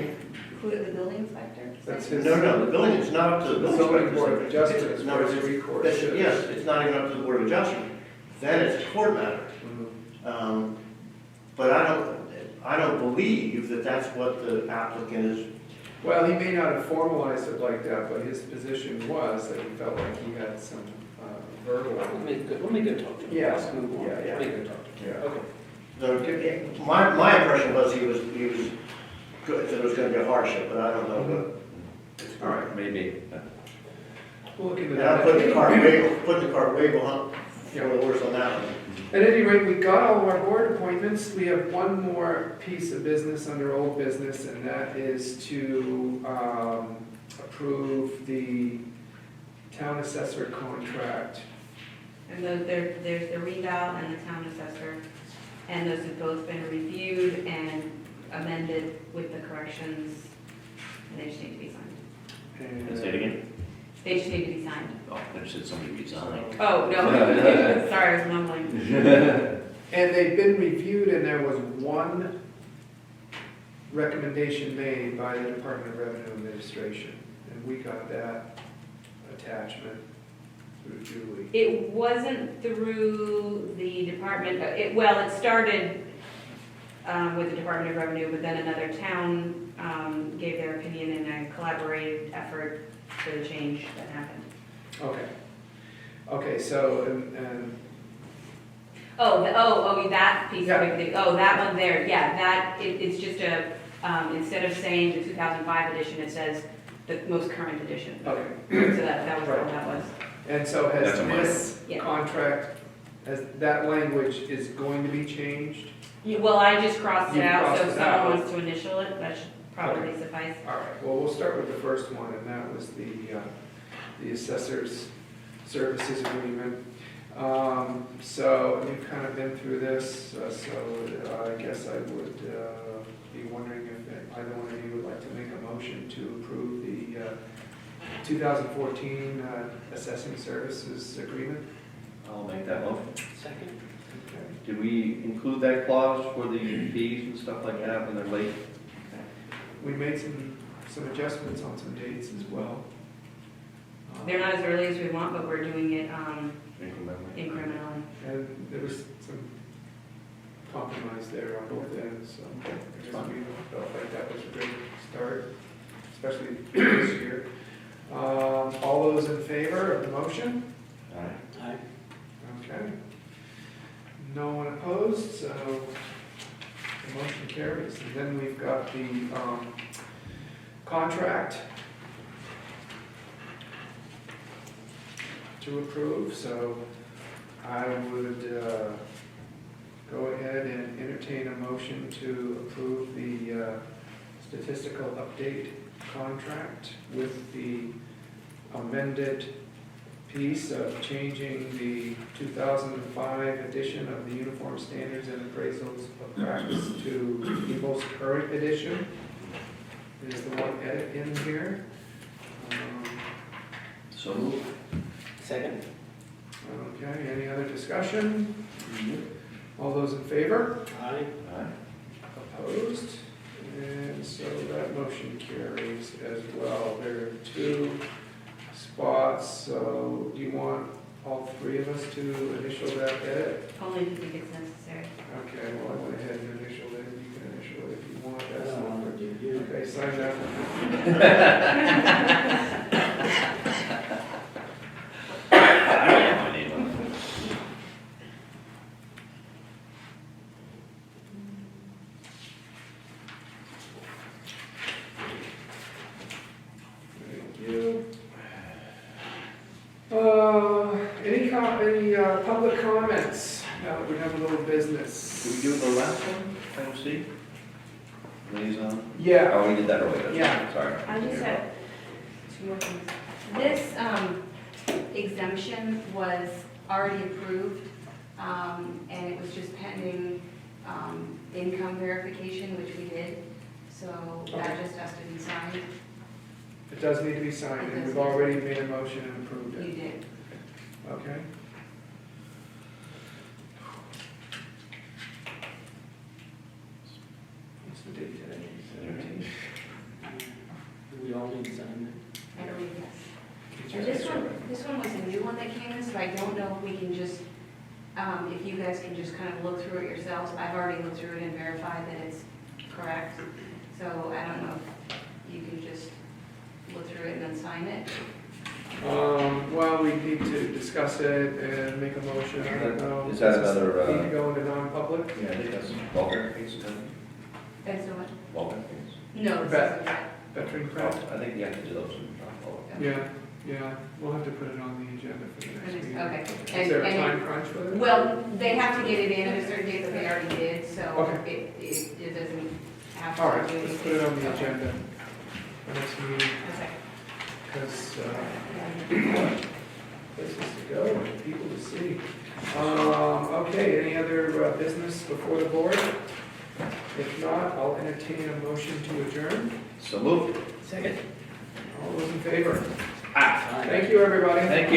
include the building inspector? that's his. No, the building, it's not up to the building Zoning inspector. Board of Adjustment is No, where it's- his recourse that's- is. Yes, it's not even up to the Board of Adjustment. Then it's a court matter. But I don't believe that that's what the applicant is. Well, he may not have formalized it like that, but his position was that he felt like he had some verbal. Let me go talk to him. Yeah. Let's move on. Yeah, yeah. Let me go talk to him. Yeah. Okay. My impression was he was good, that it was gonna be a hardship, but I don't know what. All right, Maybe. we'll look into And I'm that. putting the cart way behind, for the horse on that one. At any rate, we got all of our board appointments. We have one more piece of business under old business, and that is to approve the town assessor contract. And there's the reval and the town assessor, and those have both been reviewed, and amended with the corrections, and they just need to be signed. And say it again? They just need to be signed. Oh, I just said somebody resigned. Oh, no, sorry, I was mumbling. And they've been reviewed, and there was one recommendation made by the Department of Revenue Administration, and we got that attachment through Julie. It wasn't through the department, well, it started with the Department of Revenue, but then another town gave their opinion in a collaborative effort for the change that happened. Okay. Okay, so, and That piece Yeah. of it, that one there, yeah, that, it's just a, instead of saying the 2005 edition, it says the most current edition. okay. So that was what that was. And so has That's a minor. this Yeah. contract, has that language is going to be changed? Well, I just crossed it You out, crossed so if it out. someone wants to initial it, that should probably suffice. All right, well, we'll start with the first one, and that was the assessor's services agreement. So you've kind of been through this, so I guess I would be wondering if either one of you would like to make a motion to approve the 2014 assessing services agreement. I'll make that motion. Second? Okay. Did we include that clause for the fees and stuff like that when they're late? We made some adjustments on some dates as well. They're not as early as we want, but we're doing it Incrementally. incrementally. And there was some compromise there on both ends, so I guess we felt like that was a good start, especially this year. All those in favor of the motion? All right. Aye. Okay. No one opposed, so the motion carries. And then we've got the contract to approve, so I would go ahead and entertain a motion to approve the statistical update contract with the amended piece of changing the 2005 edition of the Uniform Standards and Appraisals of Practice to the most current edition. There's the one edit in here. So moved. Second? Okay, any other discussion? All those in favor? Aye. All right. Opposed? And so that motion carries as well. There are two spots, so do you want all three of us to initial that edit? Only if you think it's necessary. Okay, well, I went ahead and initialed it, you can initial it if you want, I that's don't not. want to do you. Okay, sign that one. I don't have my name on it. Thank you. Any public comments? Now that we have a little business. Did we do the last one, item C? Liaison? Yeah, Oh, we did that earlier, that's Yeah. right, sorry. I just have two more things. This exemption was already approved, and it was just pending income verification, which we did. So Okay. that just has to be signed. it does need to be signed, It and does we've need to- already made a motion and approved You it. did. Okay. What's the date today? 17th? Do we all need to sign I believe yes. And this one was a new one that came in, so I don't know if we can just, if you guys can just kind of look through it yourselves. I've already looked through it and verified that it's correct. So I don't know if you can just look through it and then sign it. Well, we need to discuss it and make a motion, I don't know. Is that another, Need to go into non-public? Yeah, I think that's Walker case, isn't it? And so what? Walker case. No, this Bet. isn't. Veteran Oh, credit? I think you have to do those in non-public. Yeah, we'll have to put it on the agenda for the next meeting. Okay. Is there a time crunch for this? Well, they have to get it in at a certain date that they already did, so Okay. it doesn't have to. All right, do let's put it on the anything. agenda for next meeting, Okay. because, places to go and people to see. Okay, any other business before the board? If not, I'll entertain a motion to adjourn. So moved. Second. All those in favor? Ah. Thank you, everybody. Thank you.